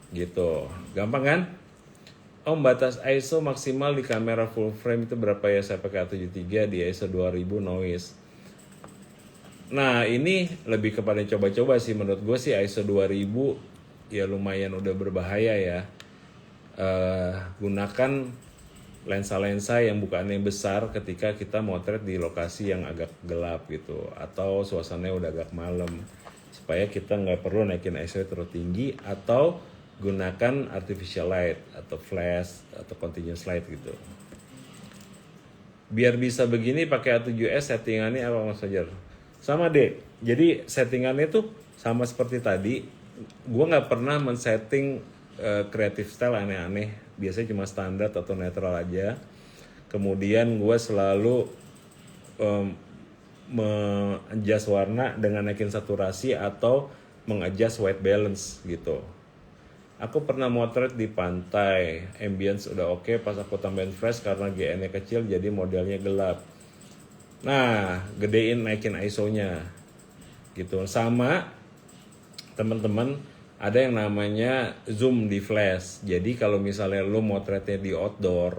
Gitu. Gampang kan? Om, batas ISO maksimal di kamera full frame itu berapa ya? Saya pakai A73 di ISO 2000 noise. Nah, ini lebih kepada coba-coba sih. Menurut gue sih ISO 2000 ya lumayan udah berbahaya ya. Gunakan lensa-lensa yang bukannya besar ketika kita motret di lokasi yang agak gelap gitu, atau suasananya udah agak malam, supaya kita nggak perlu naikin ISO terlalu tinggi, atau gunakan artificial light atau flash atau continuous light gitu. Biar bisa begini pakai A7S settingannya apa Mas Fajar? Sama deh. Jadi settingannya tuh sama seperti tadi. Gua nggak pernah men-setting creative style aneh-aneh. Biasanya cuma standar atau netral aja. Kemudian gua selalu mengadjust warna dengan naikin saturasi atau mengadjust white balance gitu. Aku pernah motret di pantai, ambience udah oke, pas aku tambahin flash karena GN-nya kecil jadi modelnya gelap. Nah, gedein naikin ISO-nya gitu. Sama teman-teman ada yang namanya zoom di flash. Jadi kalau misalnya lo motretnya di outdoor,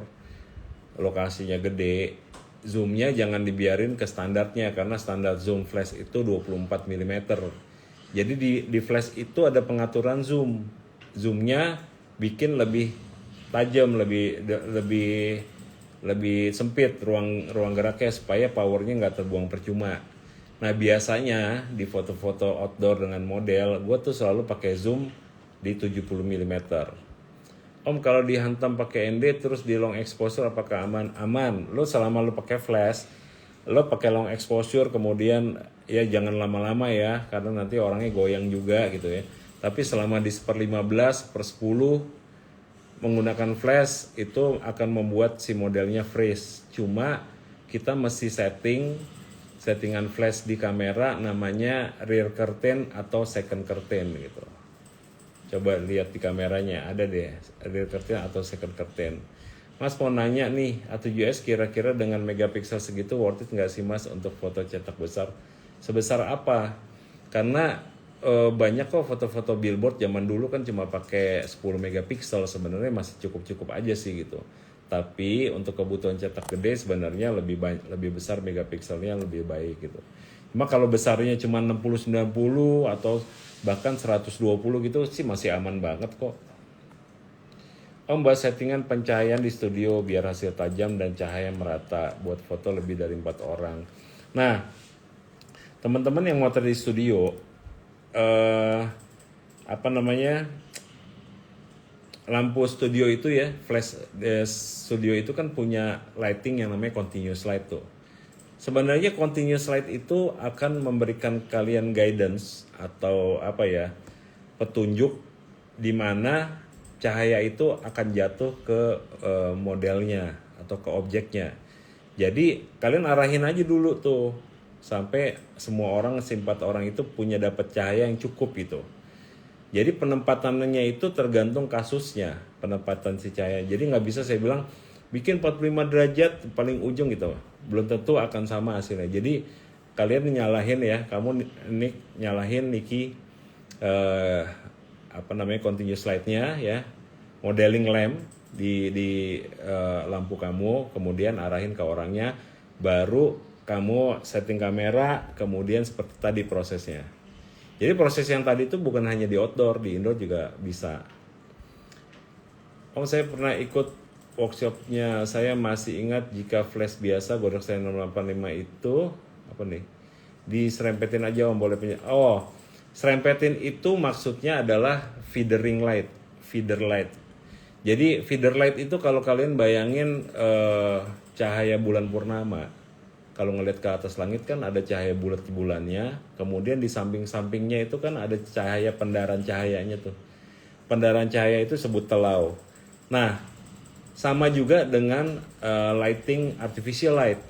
lokasinya gede, zoomnya jangan dibiarin ke standarnya karena standar zoom flash itu 24 mm. Jadi di flash itu ada pengaturan zoom. Zoomnya bikin lebih tajam, lebih sempit ruang geraknya supaya powernya nggak terbuang percuma. Nah biasanya di foto-foto outdoor dengan model, gue tuh selalu pakai zoom di 70 mm. Om kalau dihantam pakai ND terus di long exposure apakah aman? Aman. Lo selama lo pakai flash, lo pakai long exposure kemudian ya jangan lama-lama ya karena nanti orangnya goyang juga gitu ya. Tapi selama di 1/15/10 menggunakan flash itu akan membuat si modelnya freeze. Cuma kita mesti settingan flash di kamera namanya rear curtain atau second curtain gitu. Coba lihat di kameranya ada deh rear curtain atau second curtain. Mas mau nanya nih, A7S kira-kira dengan megapiksel segitu worth it nggak sih Mas untuk foto cetak besar? Sebesar apa? Karena banyak kok foto-foto billboard zaman dulu kan cuma pakai 10 megapiksel, sebenarnya masih cukup-cukup aja sih gitu. Tapi untuk kebutuhan cetak gede sebenarnya lebih besar megapikselnya lebih baik gitu. Cuma kalau besarnya cuma 60-90 atau bahkan 120 gitu sih masih aman banget kok. Om bahas settingan pencahayaan di studio biar hasil tajam dan cahaya merata buat foto lebih dari 4 orang. Nah, teman-teman yang mau di studio lampu studio itu ya, flash studio itu kan punya lighting yang namanya continuous light tuh. Sebenarnya continuous light itu akan memberikan kalian guidance atau petunjuk di mana cahaya itu akan jatuh ke modelnya atau ke objeknya. Jadi kalian arahin aja dulu tuh sampai semua orang, 4 orang itu punya dapat cahaya yang cukup gitu. Jadi penempatannya itu tergantung kasusnya, penempatan si cahaya. Jadi nggak bisa saya bilang bikin 45 derajat paling ujung gitu, belum tentu akan sama hasilnya. Jadi kalian nyalahin ya, kamu nyalahin Niki continuous light-nya ya, modeling lamp di lampu kamu, kemudian arahin ke orangnya, baru kamu setting kamera, kemudian seperti tadi prosesnya. Jadi proses yang tadi itu bukan hanya di outdoor, di indoor juga bisa. Saya pernah ikut workshopnya, saya masih ingat jika flash biasa Godox 685 itu diserempetin aja boleh punya. Serempetin itu maksudnya adalah feeder light. Jadi feeder light itu kalau kalian bayangin cahaya bulan purnama. Kalau ngeliat ke atas langit kan ada cahaya bulannya, kemudian di samping-sampingnya itu kan ada cahaya pendaran cahayanya tuh. Pendaran cahaya itu sebut telau. Nah, sama juga dengan lighting artificial light.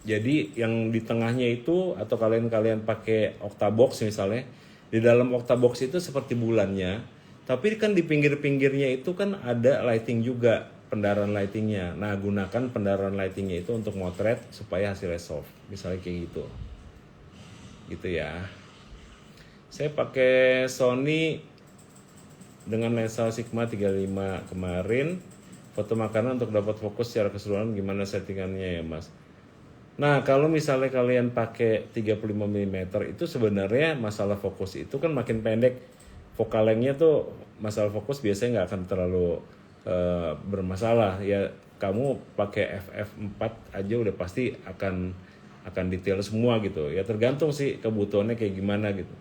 Jadi yang di tengahnya itu atau kalian pakai octabox misalnya, di dalam octabox itu seperti bulannya, tapi kan di pinggir-pinggirnya itu kan ada lighting juga. Pendaran lightingnya. Nah, gunakan pendaran lightingnya itu untuk motret supaya hasilnya soft. Misalnya kayak gitu. Gitu ya. Saya pakai Sony dengan lensa Sigma 35 kemarin. Foto makanan untuk dapat fokus secara keseluruhan gimana settingannya ya, Mas? Nah, kalau misalnya kalian pakai 35 mm itu sebenarnya masalah fokus itu kan makin pendek. Focal length-nya tuh masalah fokus biasanya nggak akan terlalu bermasalah ya. Kamu pakai FF4 aja udah pasti akan detail semua gitu ya, tergantung sih kebutuhannya kayak gimana gitu.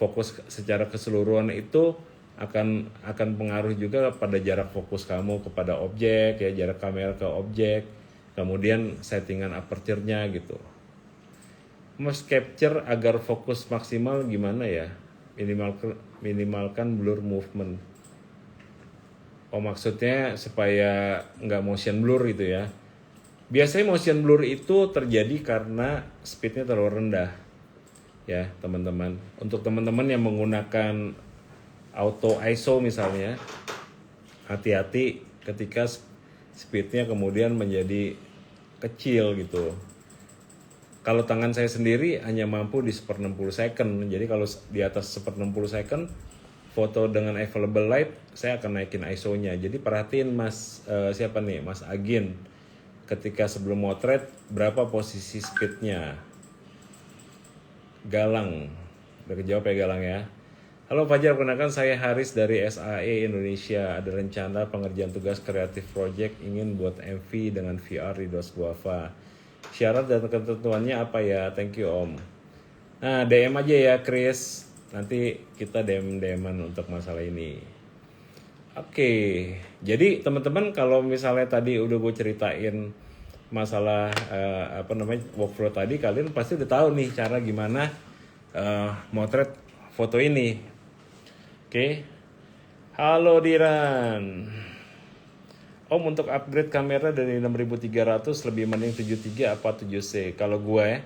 Fokus secara keseluruhan itu akan pengaruh juga pada jarak fokus kamu kepada objek ya, jarak kamera ke objek, kemudian settingan aperture-nya gitu. Mouse capture agar fokus maksimal gimana ya? Minimalkan blur movement. Oh, maksudnya supaya nggak motion blur gitu ya. Biasanya motion blur itu terjadi karena speednya terlalu rendah. Ya teman-teman. Untuk teman-teman yang menggunakan auto ISO misalnya, hati-hati ketika speednya kemudian menjadi kecil gitu. Kalau tangan saya sendiri hanya mampu di 1/60 second. Jadi kalau di atas 1/60 second foto dengan available light, saya akan naikin ISO-nya. Jadi perhatiin Mas siapa nih? Mas Agin. Ketika sebelum motret berapa posisi speednya? Galang. Udah kejawab ya Galang ya. Halo Fajar, perkenalkan saya Haris dari SAE Indonesia. Ada rencana pengerjaan tugas kreatif project ingin buat MV dengan VR di Dos Guava. Syarat dan ketentuannya apa ya? Thank you Om. Nah DM aja ya Chris. Nanti kita DM-an untuk masalah ini. Oke, jadi teman-teman kalau misalnya tadi udah gue ceritain masalah workflow tadi, kalian pasti udah tahu nih cara gimana motret foto ini. Oke. Halo Diran. Om, untuk upgrade kamera dari 6300 lebih mending 73 apa 7C? Kalau gue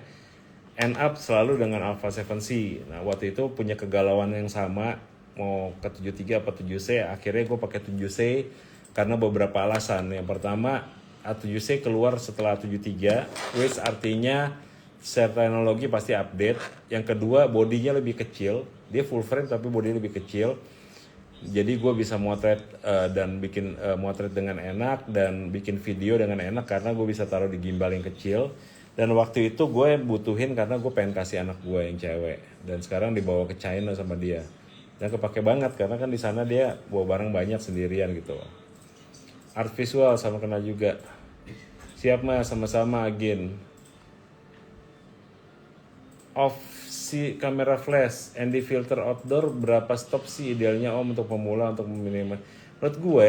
end up selalu dengan Alpha 7C. Nah, waktu itu punya kegalauan yang sama mau ke 73 apa 7C. Akhirnya gue pakai 7C karena beberapa alasan. Yang pertama, A7C keluar setelah 73, which artinya secara teknologi pasti update. Yang kedua, bodinya lebih kecil. Dia full frame tapi bodinya lebih kecil. Jadi gue bisa motret dan bikin motret dengan enak dan bikin video dengan enak karena gue bisa taruh di gimbal yang kecil. Dan waktu itu gue butuhin karena gue pengen kasih anak gue yang cewek. Dan sekarang dibawa ke China sama dia. Dan kepake banget karena kan di sana dia bawa barang banyak sendirian gitu. Art visual sama kenal juga. Siap Mas, sama-sama Agin. Off si kamera flash, ND filter outdoor berapa stop sih idealnya Om untuk pemula untuk meminimal. Menurut gue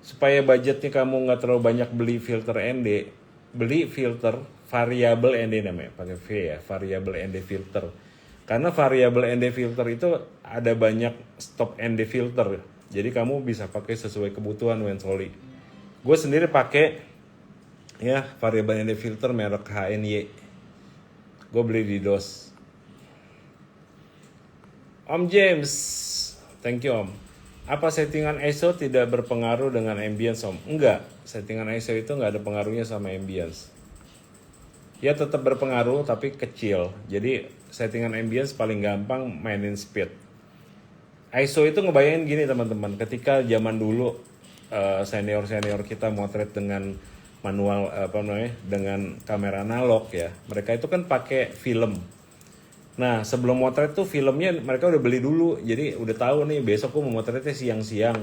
supaya budgetnya kamu nggak terlalu banyak beli filter ND, beli filter variable ND namanya, pakai V ya, variable ND filter. Karena variable ND filter itu ada banyak stop ND filter, jadi kamu bisa pakai sesuai kebutuhan Wensoli. Gue sendiri pakai ya variable ND filter merek HNY. Gue beli di DOS. Om James, thank you Om. Apa settingan ISO tidak berpengaruh dengan ambience Om? Enggak, settingan ISO itu nggak ada pengaruhnya sama ambience. Ya tetap berpengaruh tapi kecil. Jadi settingan ambience paling gampang mainin speed. ISO itu ngebayangin gini teman-teman, ketika zaman dulu senior-senior kita motret dengan manual dengan kamera analog ya, mereka itu kan pakai film. Nah sebelum motret tuh filmnya mereka udah beli dulu, jadi udah tahu nih besok gue mau motretnya siang-siang,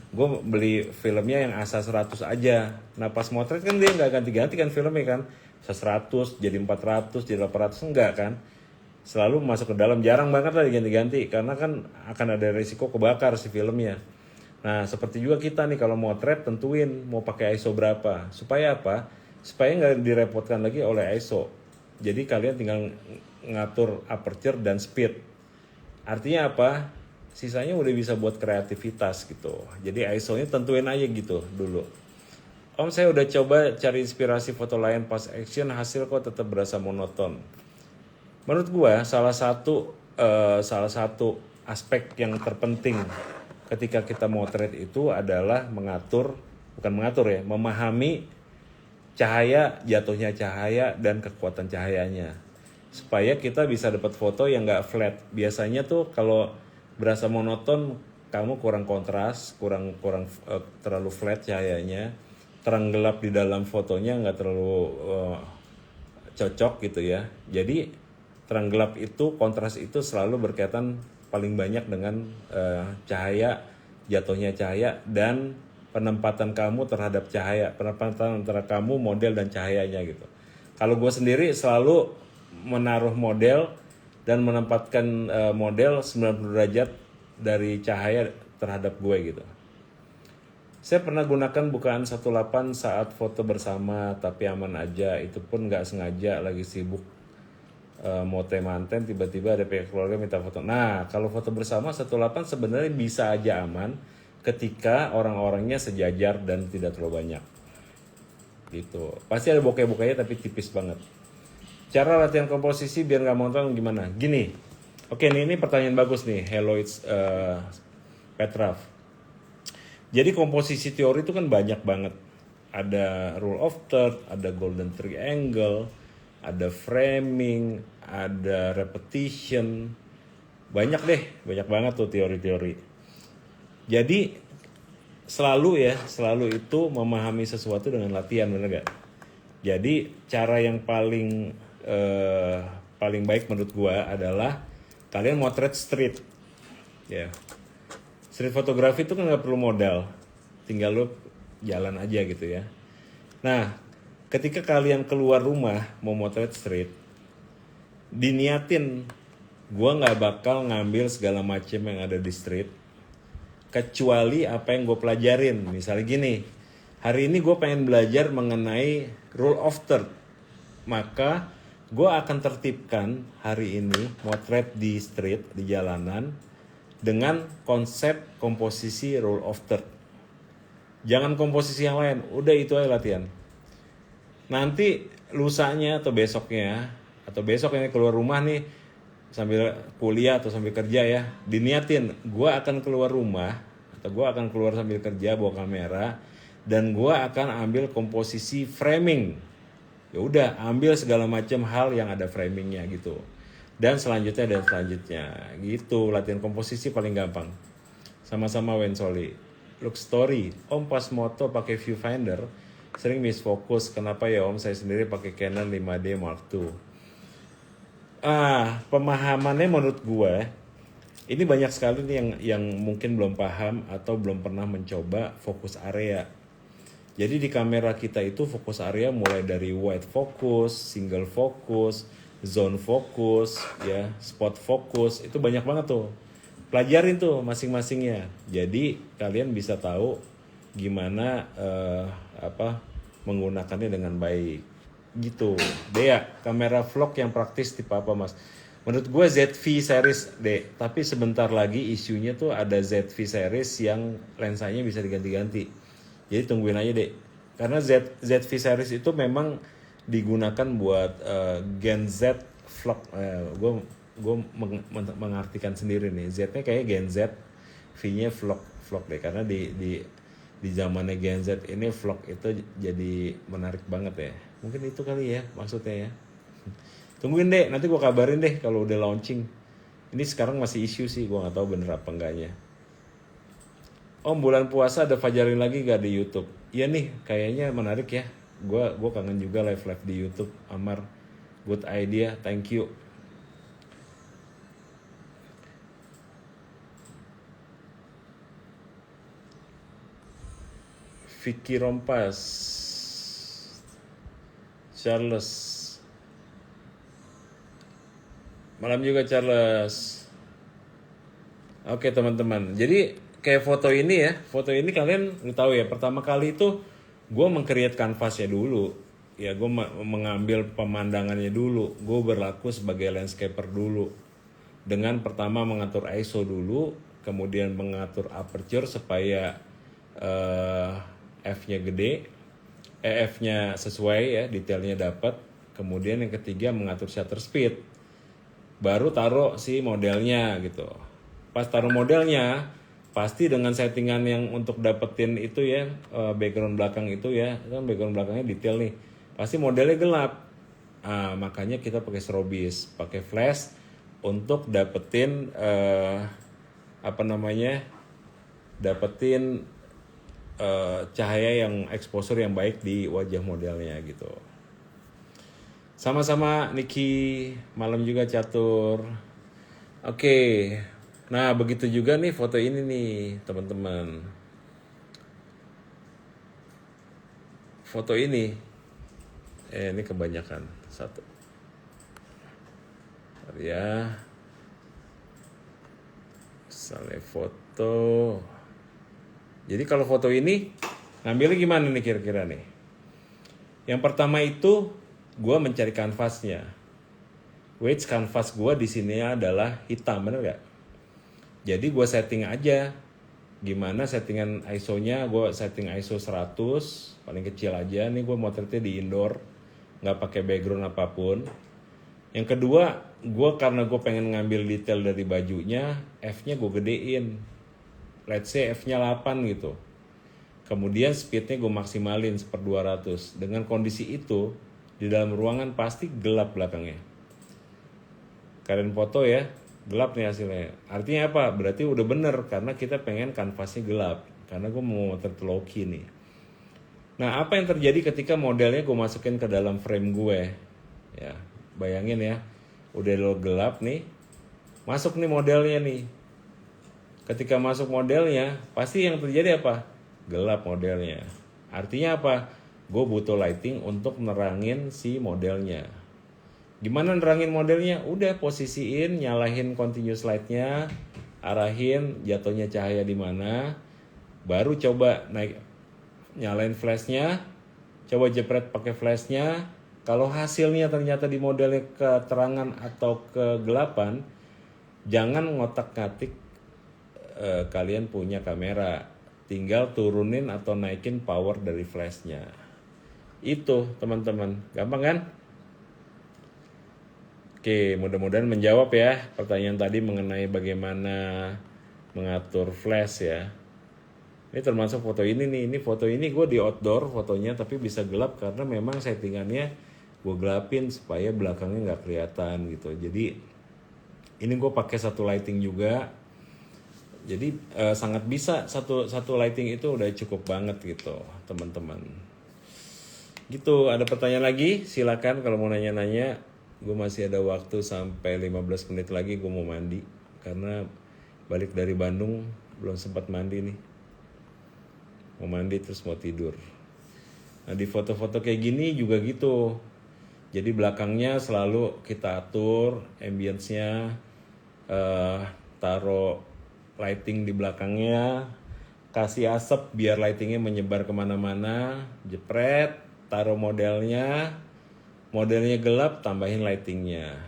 gue beli filmnya yang ASA 100 aja. Nah pas motret kan dia nggak ganti-ganti kan filmnya kan, 100 jadi 400 jadi 800 enggak kan, selalu masuk ke dalam, jarang banget lah diganti-ganti karena kan akan ada risiko kebakar si filmnya. Nah seperti juga kita nih kalau motret tentuin mau pakai ISO berapa, supaya apa? Supaya nggak direpotkan lagi oleh ISO. Jadi kalian tinggal ngatur aperture dan speed. Artinya apa? Sisanya udah bisa buat kreativitas gitu. Jadi ISO-nya tentuin aja gitu dulu. Om, saya udah coba cari inspirasi foto lain pas action, hasil kok tetap berasa monoton. Menurut gua salah satu aspek yang terpenting ketika kita motret itu adalah memahami cahaya, jatuhnya cahaya dan kekuatan cahayanya, supaya kita bisa dapat foto yang nggak flat. Biasanya tuh kalau berasa monoton, kamu kurang kontras, kurang terlalu flat cahayanya, terang gelap di dalam fotonya nggak terlalu cocok gitu ya. Jadi terang gelap itu, kontras itu selalu berkaitan paling banyak dengan cahaya, jatuhnya cahaya dan penempatan kamu terhadap cahaya, penempatan antara kamu, model dan cahayanya gitu. Kalau gue sendiri selalu menaruh model dan menempatkan model 90 derajat dari cahaya terhadap gue gitu. Saya pernah gunakan bukaan 18 saat foto bersama, tapi aman aja. Itu pun nggak sengaja lagi sibuk mau teh manten, tiba-tiba ada pihak keluarga minta foto. Nah, kalau foto bersama 18 sebenarnya bisa aja aman ketika orang-orangnya sejajar dan tidak terlalu banyak. Gitu. Pasti ada bokeh-bokehnya tapi tipis banget. Cara latihan komposisi biar nggak monoton gimana? Gini. Oke, ini pertanyaan bagus nih. Hello, it's Petraf. Jadi komposisi teori itu kan banyak banget. Ada rule of third, ada golden triangle, ada framing, ada repetition. Banyak deh, banyak banget tuh teori-teori. Jadi selalu itu memahami sesuatu dengan latihan, bener gak? Jadi cara yang paling baik menurut gua adalah kalian motret street, ya. Street fotografi itu kan nggak perlu modal, tinggal lu jalan aja gitu ya. Nah, ketika kalian keluar rumah mau motret street, diniatin, gua nggak bakal ngambil segala macam yang ada di street, kecuali apa yang gue pelajarin. Misalnya gini, hari ini gue pengen belajar mengenai rule of third, maka gue akan tertibkan hari ini motret di street, di jalanan, dengan konsep komposisi rule of third. Jangan komposisi yang lain, udah itu aja latihan. Nanti lusanya atau besok ini keluar rumah nih, sambil kuliah atau sambil kerja ya, diniatin gue akan keluar rumah atau gue akan keluar sambil kerja bawa kamera dan gue akan ambil komposisi framing. Ya udah, ambil segala macam hal yang ada framingnya gitu. Dan selanjutnya gitu. Latihan komposisi paling gampang. Sama-sama Wensoli. Look story, Om pas moto pakai viewfinder sering miss fokus. Kenapa ya Om? Saya sendiri pakai Canon 5D Mark II. Pemahamannya menurut gue ini banyak sekali nih yang mungkin belum paham atau belum pernah mencoba fokus area. Jadi di kamera kita itu fokus area mulai dari wide focus, single focus, zone focus, ya, spot focus, itu banyak banget tuh. Pelajarin tuh masing-masingnya. Jadi kalian bisa tahu gimana menggunakannya dengan baik. Gitu. Dea, kamera vlog yang praktis tipe apa Mas? Menurut gue ZV series deh, tapi sebentar lagi isunya tuh ada ZV series yang lensanya bisa diganti-ganti. Jadi tungguin aja deh. Karena ZV series itu memang digunakan buat Gen Z vlog. Gue mengartikan sendiri nih. Z-nya kayaknya Gen Z, V-nya vlog deh. Karena di zamannya Gen Z ini vlog itu jadi menarik banget ya. Mungkin itu kali ya maksudnya ya. Tungguin deh, nanti gue kabarin deh kalau udah launching. Ini sekarang masih isu sih, gue nggak tahu bener apa enggaknya. Om, bulan puasa ada Fajarin lagi gak di YouTube? Iya nih, kayaknya menarik ya. Gue kangen juga live di YouTube. Amar, good idea, thank you. Vicky Rompas, Charles, malam juga Charles. Oke teman-teman, jadi kayak foto ini kalian tahu ya, pertama kali itu gue meng-create kanvasnya dulu, ya gue mengambil pemandangannya dulu, gue berlaku sebagai landscaper dulu, dengan pertama mengatur ISO dulu, kemudian mengatur aperture supaya F-nya gede, F-nya sesuai ya, detailnya dapat. Kemudian yang ketiga mengatur shutter speed. Baru taruh si modelnya gitu. Pas taruh modelnya, pasti dengan settingan yang untuk dapetin itu ya, background belakang itu ya, kan background belakangnya detail nih. Pasti modelnya gelap. Makanya kita pakai strobis, pakai flash untuk dapetin dapetin cahaya yang exposure yang baik di wajah modelnya gitu. Sama-sama Niki, malam juga Catur. Oke, nah begitu juga nih foto ini nih teman-teman. Foto ini kebanyakan satu. Ya, misalnya foto. Jadi kalau foto ini ngambilnya gimana nih kira-kira nih? Yang pertama itu gue mencari kanvasnya. Which kanvas gue di sini adalah hitam, bener gak? Jadi gue setting aja. Gimana settingan ISO-nya? Gue setting ISO 100, paling kecil aja. Nih gue motretnya di indoor, nggak pakai background apapun. Yang kedua, karena gue pengen ngambil detail dari bajunya, F-nya gue gedein. Let's say F-nya 8 gitu. Kemudian speednya gue maksimalin 1/200. Dengan kondisi itu, di dalam ruangan pasti gelap belakangnya. Kalian foto ya, gelap nih hasilnya. Artinya apa? Berarti udah bener, karena kita pengen kanvasnya gelap. Karena gue mau motret low-key nih. Nah, apa yang terjadi ketika modelnya gue masukin ke dalam frame gue? Ya, bayangin ya, udah lo gelap nih, masuk nih modelnya nih. Ketika masuk modelnya, pasti yang terjadi apa? Gelap modelnya. Artinya apa? Gue butuh lighting untuk nerangin si modelnya. Gimana nerangin modelnya? Udah posisiin, nyalahin continuous light-nya, arahin jatuhnya cahaya di mana, baru coba nyalain flash-nya, coba jepret pakai flash-nya. Kalau hasilnya ternyata di modelnya keterangan atau kegelapan, jangan ngotak-ngatik kalian punya kamera, tinggal turunin atau naikin power dari flash-nya. Itu teman-teman, gampang kan? Oke, mudah-mudahan menjawab ya pertanyaan tadi mengenai bagaimana mengatur flash ya. Ini termasuk foto ini nih, ini foto ini gue di outdoor fotonya tapi bisa gelap karena memang settingannya gue gelapin supaya belakangnya nggak kelihatan gitu. Jadi ini gue pakai satu lighting juga. Jadi sangat bisa satu lighting itu udah cukup banget gitu teman-teman. Gitu, ada pertanyaan lagi? Silakan kalau mau nanya-nanya. Gue masih ada waktu sampai 15 menit lagi gue mau mandi. Karena balik dari Bandung belum sempat mandi nih. Mau mandi terus mau tidur. Nah di foto-foto kayak gini juga gitu. Jadi belakangnya selalu kita atur ambience-nya. Taruh lighting di belakangnya. Kasih asap biar lightingnya menyebar kemana-mana. Jepret, taruh modelnya. Modelnya gelap, tambahin lightingnya.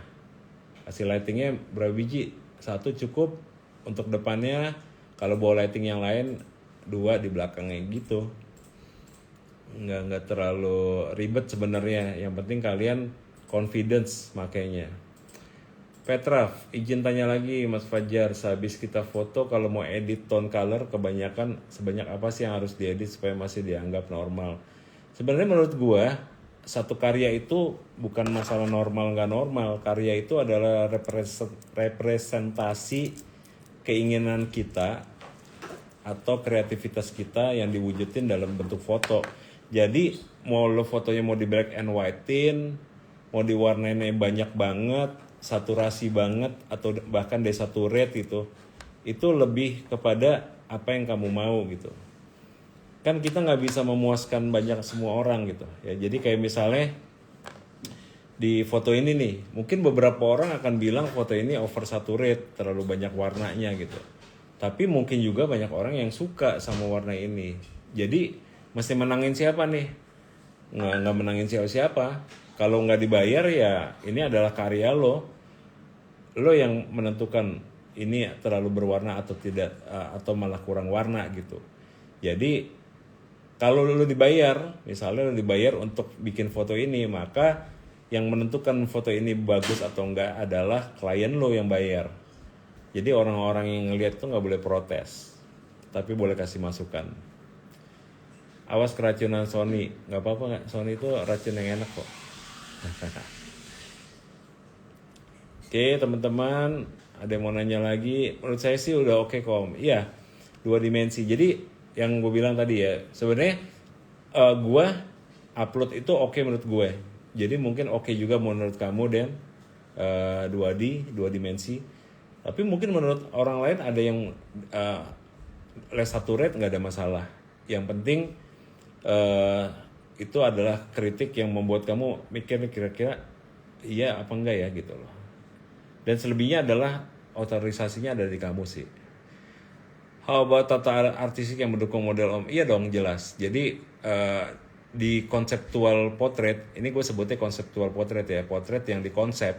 Kasih lightingnya berapa biji? 1 cukup untuk depannya. Kalau bawa lighting yang lain 2 di belakangnya gitu. Nggak terlalu ribet sebenarnya. Yang penting kalian confidence makainya. Petra, izin tanya lagi Mas Fajar, sehabis kita foto kalau mau edit tone color kebanyakan sebanyak apa sih yang harus diedit supaya masih dianggap normal? Sebenarnya menurut gua satu karya itu bukan masalah normal nggak normal. Karya itu adalah representasi keinginan kita atau kreativitas kita yang diwujudin dalam bentuk foto. Jadi mau lo fotonya mau di black and white-in, mau diwarnainnya banyak banget, saturasi banget, atau bahkan desaturate gitu, itu lebih kepada apa yang kamu mau gitu. Kan kita nggak bisa memuaskan banyak semua orang gitu ya. Jadi kayak misalnya di foto ini nih, mungkin beberapa orang akan bilang foto ini oversaturate, terlalu banyak warnanya gitu. Tapi mungkin juga banyak orang yang suka sama warna ini. Jadi mesti menangin siapa nih? Nggak menangin siapa-siapa. Kalau nggak dibayar ya ini adalah karya lo. Lo yang menentukan ini terlalu berwarna atau tidak, atau malah kurang warna gitu. Jadi kalau lo dibayar, misalnya lo dibayar untuk bikin foto ini, maka yang menentukan foto ini bagus atau enggak adalah klien lo yang bayar. Jadi orang-orang yang ngeliat itu nggak boleh protes, tapi boleh kasih masukan. Awas keracunan Sony, nggak apa-apa nggak? Sony itu racun yang enak kok. Oke teman-teman, ada yang mau nanya lagi? Menurut saya sih udah oke kok. Iya, 2 dimensi. Jadi yang gue bilang tadi ya, sebenarnya gue upload itu oke menurut gue. Jadi mungkin oke juga menurut kamu dan 2D, 2 dimensi. Tapi mungkin menurut orang lain ada yang less saturate, nggak ada masalah. Yang penting itu adalah kritik yang membuat kamu mikir kira-kira iya apa enggak ya gitu loh. Dan selebihnya adalah otorisasinya ada di kamu sih. How about tata artistik yang mendukung model Om? Iya dong, jelas. Jadi di konseptual potret, ini gue sebutnya konseptual potret ya, potret yang dikonsep.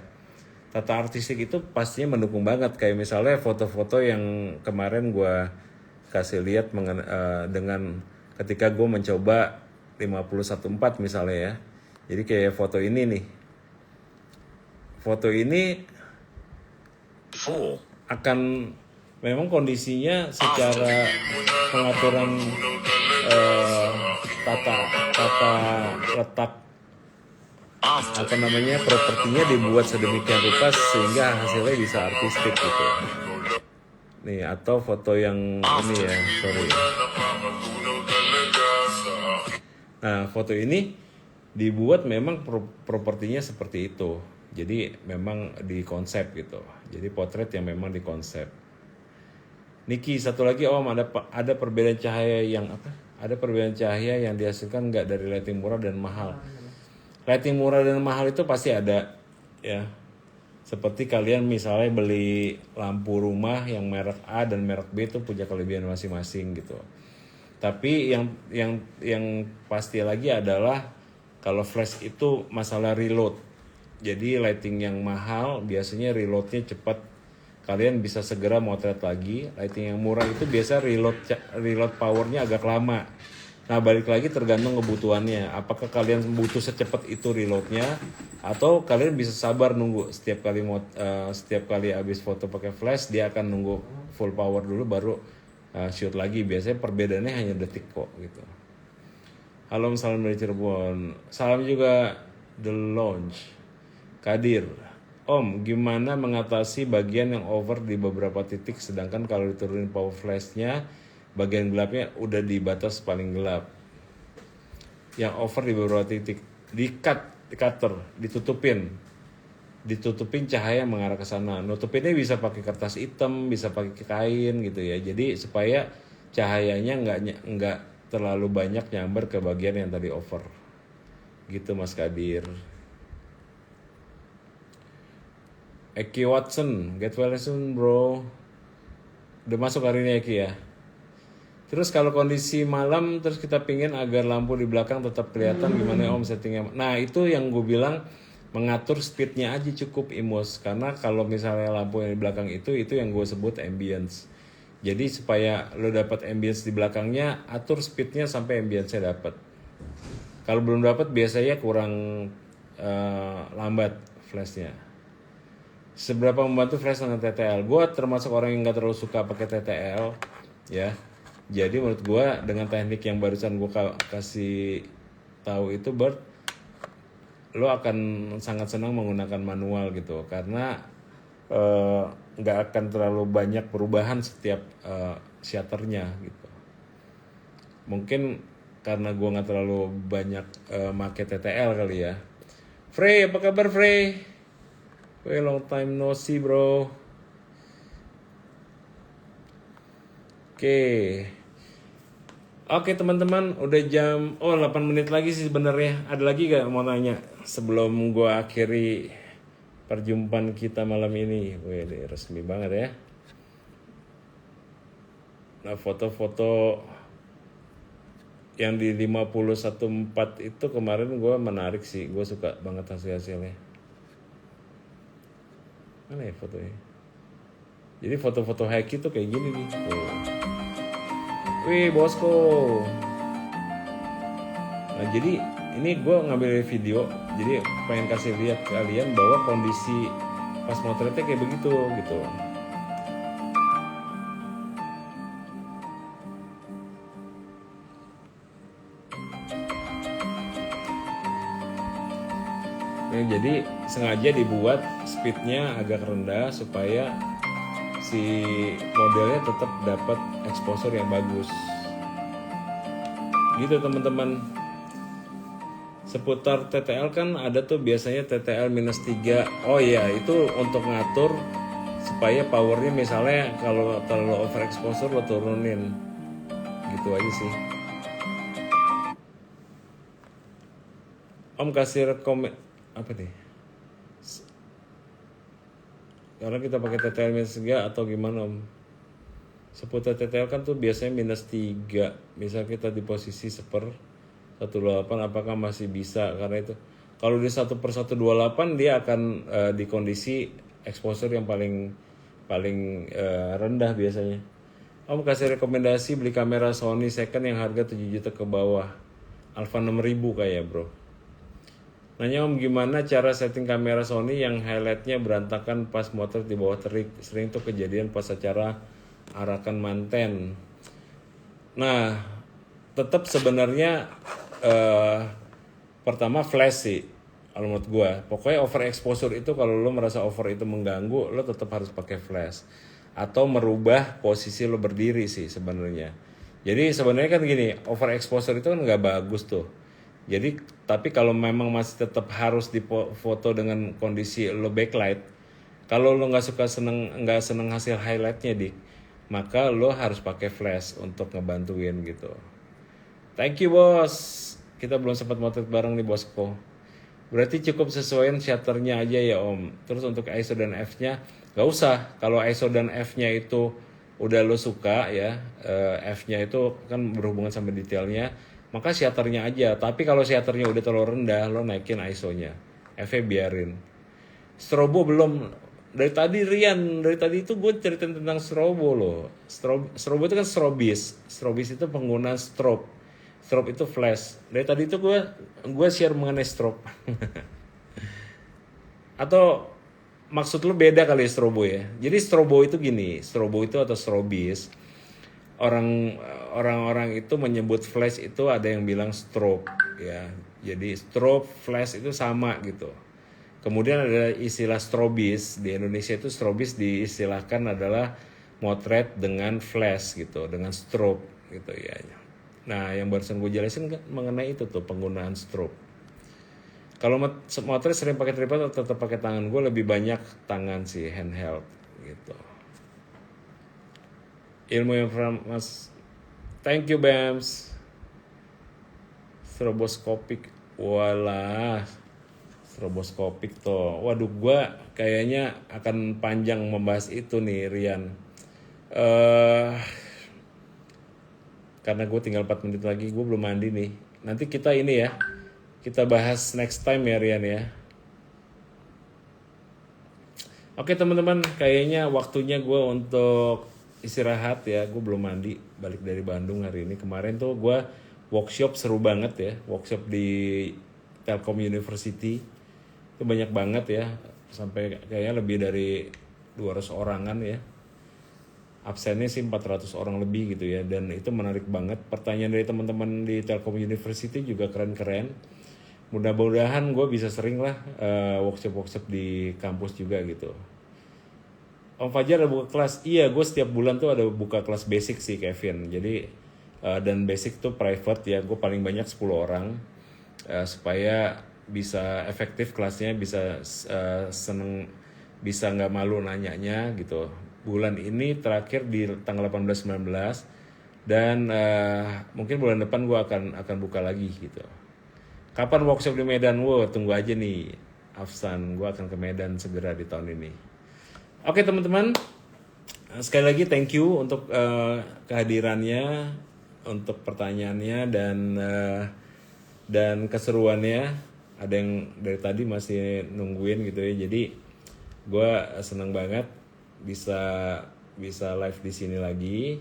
Tata artistik itu pastinya mendukung banget. Kayak misalnya foto-foto yang kemarin gue kasih lihat dengan ketika gue mencoba 514 misalnya ya. Jadi kayak foto ini nih. Foto ini akan memang kondisinya secara pengaturan tata tata letak propertinya dibuat sedemikian rupa sehingga hasilnya bisa artistik gitu. Nih atau foto yang ini ya, sorry. Nah foto ini dibuat memang propertinya seperti itu. Jadi memang dikonsep gitu. Jadi potret yang memang dikonsep. Niki, satu lagi Om, ada perbedaan cahaya yang apa? Ada perbedaan cahaya yang dihasilkan nggak dari lighting murah dan mahal? Lighting murah dan mahal itu pasti ada, ya. Seperti kalian misalnya beli lampu rumah yang merek A dan merek B itu punya kelebihan masing-masing gitu. Tapi yang pasti lagi adalah kalau flash itu masalah reload. Jadi lighting yang mahal biasanya reloadnya cepat. Kalian bisa segera motret lagi. Lighting yang murah itu biasa reload powernya agak lama. Nah balik lagi tergantung kebutuhannya. Apakah kalian butuh secepat itu reloadnya, atau kalian bisa sabar nunggu setiap kali habis foto pakai flash dia akan nunggu full power dulu baru shoot lagi. Biasanya perbedaannya hanya detik kok gitu. Halo, salam dari Cirebon. Salam juga The Lounge. Kadir. Om, gimana mengatasi bagian yang over di beberapa titik sedangkan kalau diturunin power flashnya bagian gelapnya udah di batas paling gelap. Yang over di beberapa titik di cutter, ditutupin cahaya mengarah ke sana. Nutupinnya bisa pakai kertas hitam, bisa pakai kain gitu ya. Jadi supaya cahayanya nggak terlalu banyak nyamber ke bagian yang tadi over. Gitu Mas Kadir. Eki Watson, get well soon bro. Udah masuk hari ini Eki ya. Terus kalau kondisi malam terus kita pingin agar lampu di belakang tetap kelihatan, gimana Om settingnya? Nah itu yang gue bilang, mengatur speednya aja cukup Imus. Karena kalau misalnya lampu yang di belakang itu yang gue sebut ambience. Jadi supaya lo dapat ambience di belakangnya, atur speednya sampai ambience-nya dapat. Kalau belum dapat biasanya kurang lambat flashnya. Seberapa membantu flash dengan TTL? Gue termasuk orang yang nggak terlalu suka pakai TTL, ya. Jadi menurut gue dengan teknik yang barusan gue kasih tahu itu, Bert, lo akan sangat senang menggunakan manual gitu, karena nggak akan terlalu banyak perubahan setiap shutternya gitu. Mungkin karena gue nggak terlalu banyak make TTL kali ya. Frey, apa kabar Frey? Weh, long time no see bro. Oke teman-teman, udah jam 8 menit lagi sih sebenarnya. Ada lagi gak mau nanya sebelum gue akhiri perjumpaan kita malam ini? Wih, resmi banget ya. Nah, foto-foto yang di 514 itu kemarin gue menarik sih. Gue suka banget hasil-hasilnya. Mana ya fotonya? Jadi foto-foto haki tuh kayak gini nih. Wih bosku. Nah jadi ini gue ngambil video, jadi pengen kasih lihat kalian bahwa kondisi pas motretnya kayak begitu gitu. Nah, jadi sengaja dibuat speednya agak rendah supaya si modelnya tetap dapat exposure yang bagus. Gitu teman-teman. Seputar TTL kan ada tuh biasanya TTL -3. Oh iya, itu untuk ngatur supaya powernya misalnya kalau terlalu overexposure lo turunin. Gitu aja sih. Om kasih apa nih? Karena kita pakai TTL -3 atau gimana Om? Seputar TTL kan tuh biasanya -3. Misal kita di posisi 1/18, apakah masih bisa? Karena itu kalau di 1/128 dia akan di kondisi exposure yang paling paling rendah biasanya. Om kasih rekomendasi beli kamera Sony second yang harga 7 juta ke bawah. Alpha 6000 kayak bro. Nanya om gimana cara setting kamera Sony yang highlightnya berantakan pas motor di bawah terik. Sering tuh kejadian pas acara arakan manten. Nah, tetap sebenarnya pertama flash sih kalau menurut gue. Pokoknya overexposure itu kalau lo merasa over itu mengganggu, lo tetap harus pakai flash atau merubah posisi lo berdiri sih sebenarnya. Jadi sebenarnya kan gini, overexposure itu kan nggak bagus tuh. Jadi tapi kalau memang masih tetap harus difoto dengan kondisi lo backlight, kalau lo nggak seneng hasil highlightnya dik, maka lo harus pakai flash untuk ngebantuin gitu. Thank you bos, kita belum sempat motret bareng nih bosku. Berarti cukup sesuaiin shutternya aja ya om. Terus untuk ISO dan F-nya nggak usah. Kalau ISO dan F-nya itu udah lo suka ya, F-nya itu kan berhubungan sama detailnya, maka shutternya aja. Tapi kalau shutternya udah terlalu rendah, lo naikin ISO-nya. F-nya biarin. Strobo belum. Dari tadi itu gue ceritain tentang strobo loh. Strobo itu kan strobis. Strobis itu penggunaan strobe. Strobe itu flash. Dari tadi itu gue share mengenai strobe. Atau maksud lu beda kali ya strobo ya. Jadi strobo itu gini, strobo itu atau strobis. Orang-orang itu menyebut flash itu ada yang bilang strobe ya. Jadi strobe, flash itu sama gitu. Kemudian ada istilah strobis. Di Indonesia itu strobis diistilahkan adalah motret dengan flash gitu, dengan strobe gitu ya. Nah, yang barusan gue jelasin kan mengenai itu tuh penggunaan strobe. Kalau motret sering pakai tripod atau tetap pakai tangan, gue lebih banyak tangan sih, handheld gitu. Ilmu yang from Mas. Thank you Bams. Stroboskopik. Walah. Stroboskopik tuh. Waduh, gue kayaknya akan panjang membahas itu nih Rian. Karena gue tinggal 4 menit lagi, gue belum mandi nih. Nanti kita ini ya, kita bahas next time ya Rian ya. Oke teman-teman, kayaknya waktunya gue untuk istirahat ya. Gue belum mandi, balik dari Bandung hari ini. Kemarin tuh gue workshop seru banget ya. Workshop di Telkom University. Itu banyak banget ya. Sampai kayaknya lebih dari 200 orangan ya. Absennya sih 400 orang lebih gitu ya. Dan itu menarik banget. Pertanyaan dari teman-teman di Telkom University juga keren-keren. Mudah-mudahan gue bisa sering lah workshop-workshop di kampus juga gitu. Om Fajar ada buka kelas? Iya, gue setiap bulan tuh ada buka kelas basic sih Kevin. Jadi dan basic tuh private ya. Gue paling banyak 10 orang supaya bisa efektif kelasnya, bisa seneng, bisa nggak malu nanyanya gitu. Bulan ini terakhir di tanggal 18-19 dan mungkin bulan depan gue akan buka lagi gitu. Kapan workshop di Medan? Wow, tunggu aja nih Afsan, gue akan ke Medan segera di tahun ini. Oke teman-teman, sekali lagi thank you untuk kehadirannya, untuk pertanyaannya dan keseruannya. Ada yang dari tadi masih nungguin gitu ya, jadi gue seneng banget bisa live di sini lagi.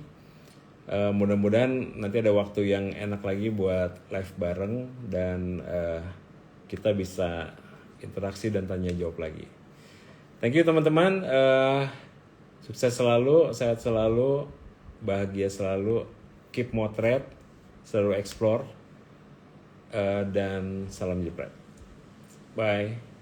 Mudah-mudahan nanti ada waktu yang enak lagi buat live bareng dan kita bisa interaksi dan tanya jawab lagi. Thank you teman-teman. Sukses selalu, sehat selalu, bahagia selalu, keep motret, selalu explore, dan salam jepret. Bye.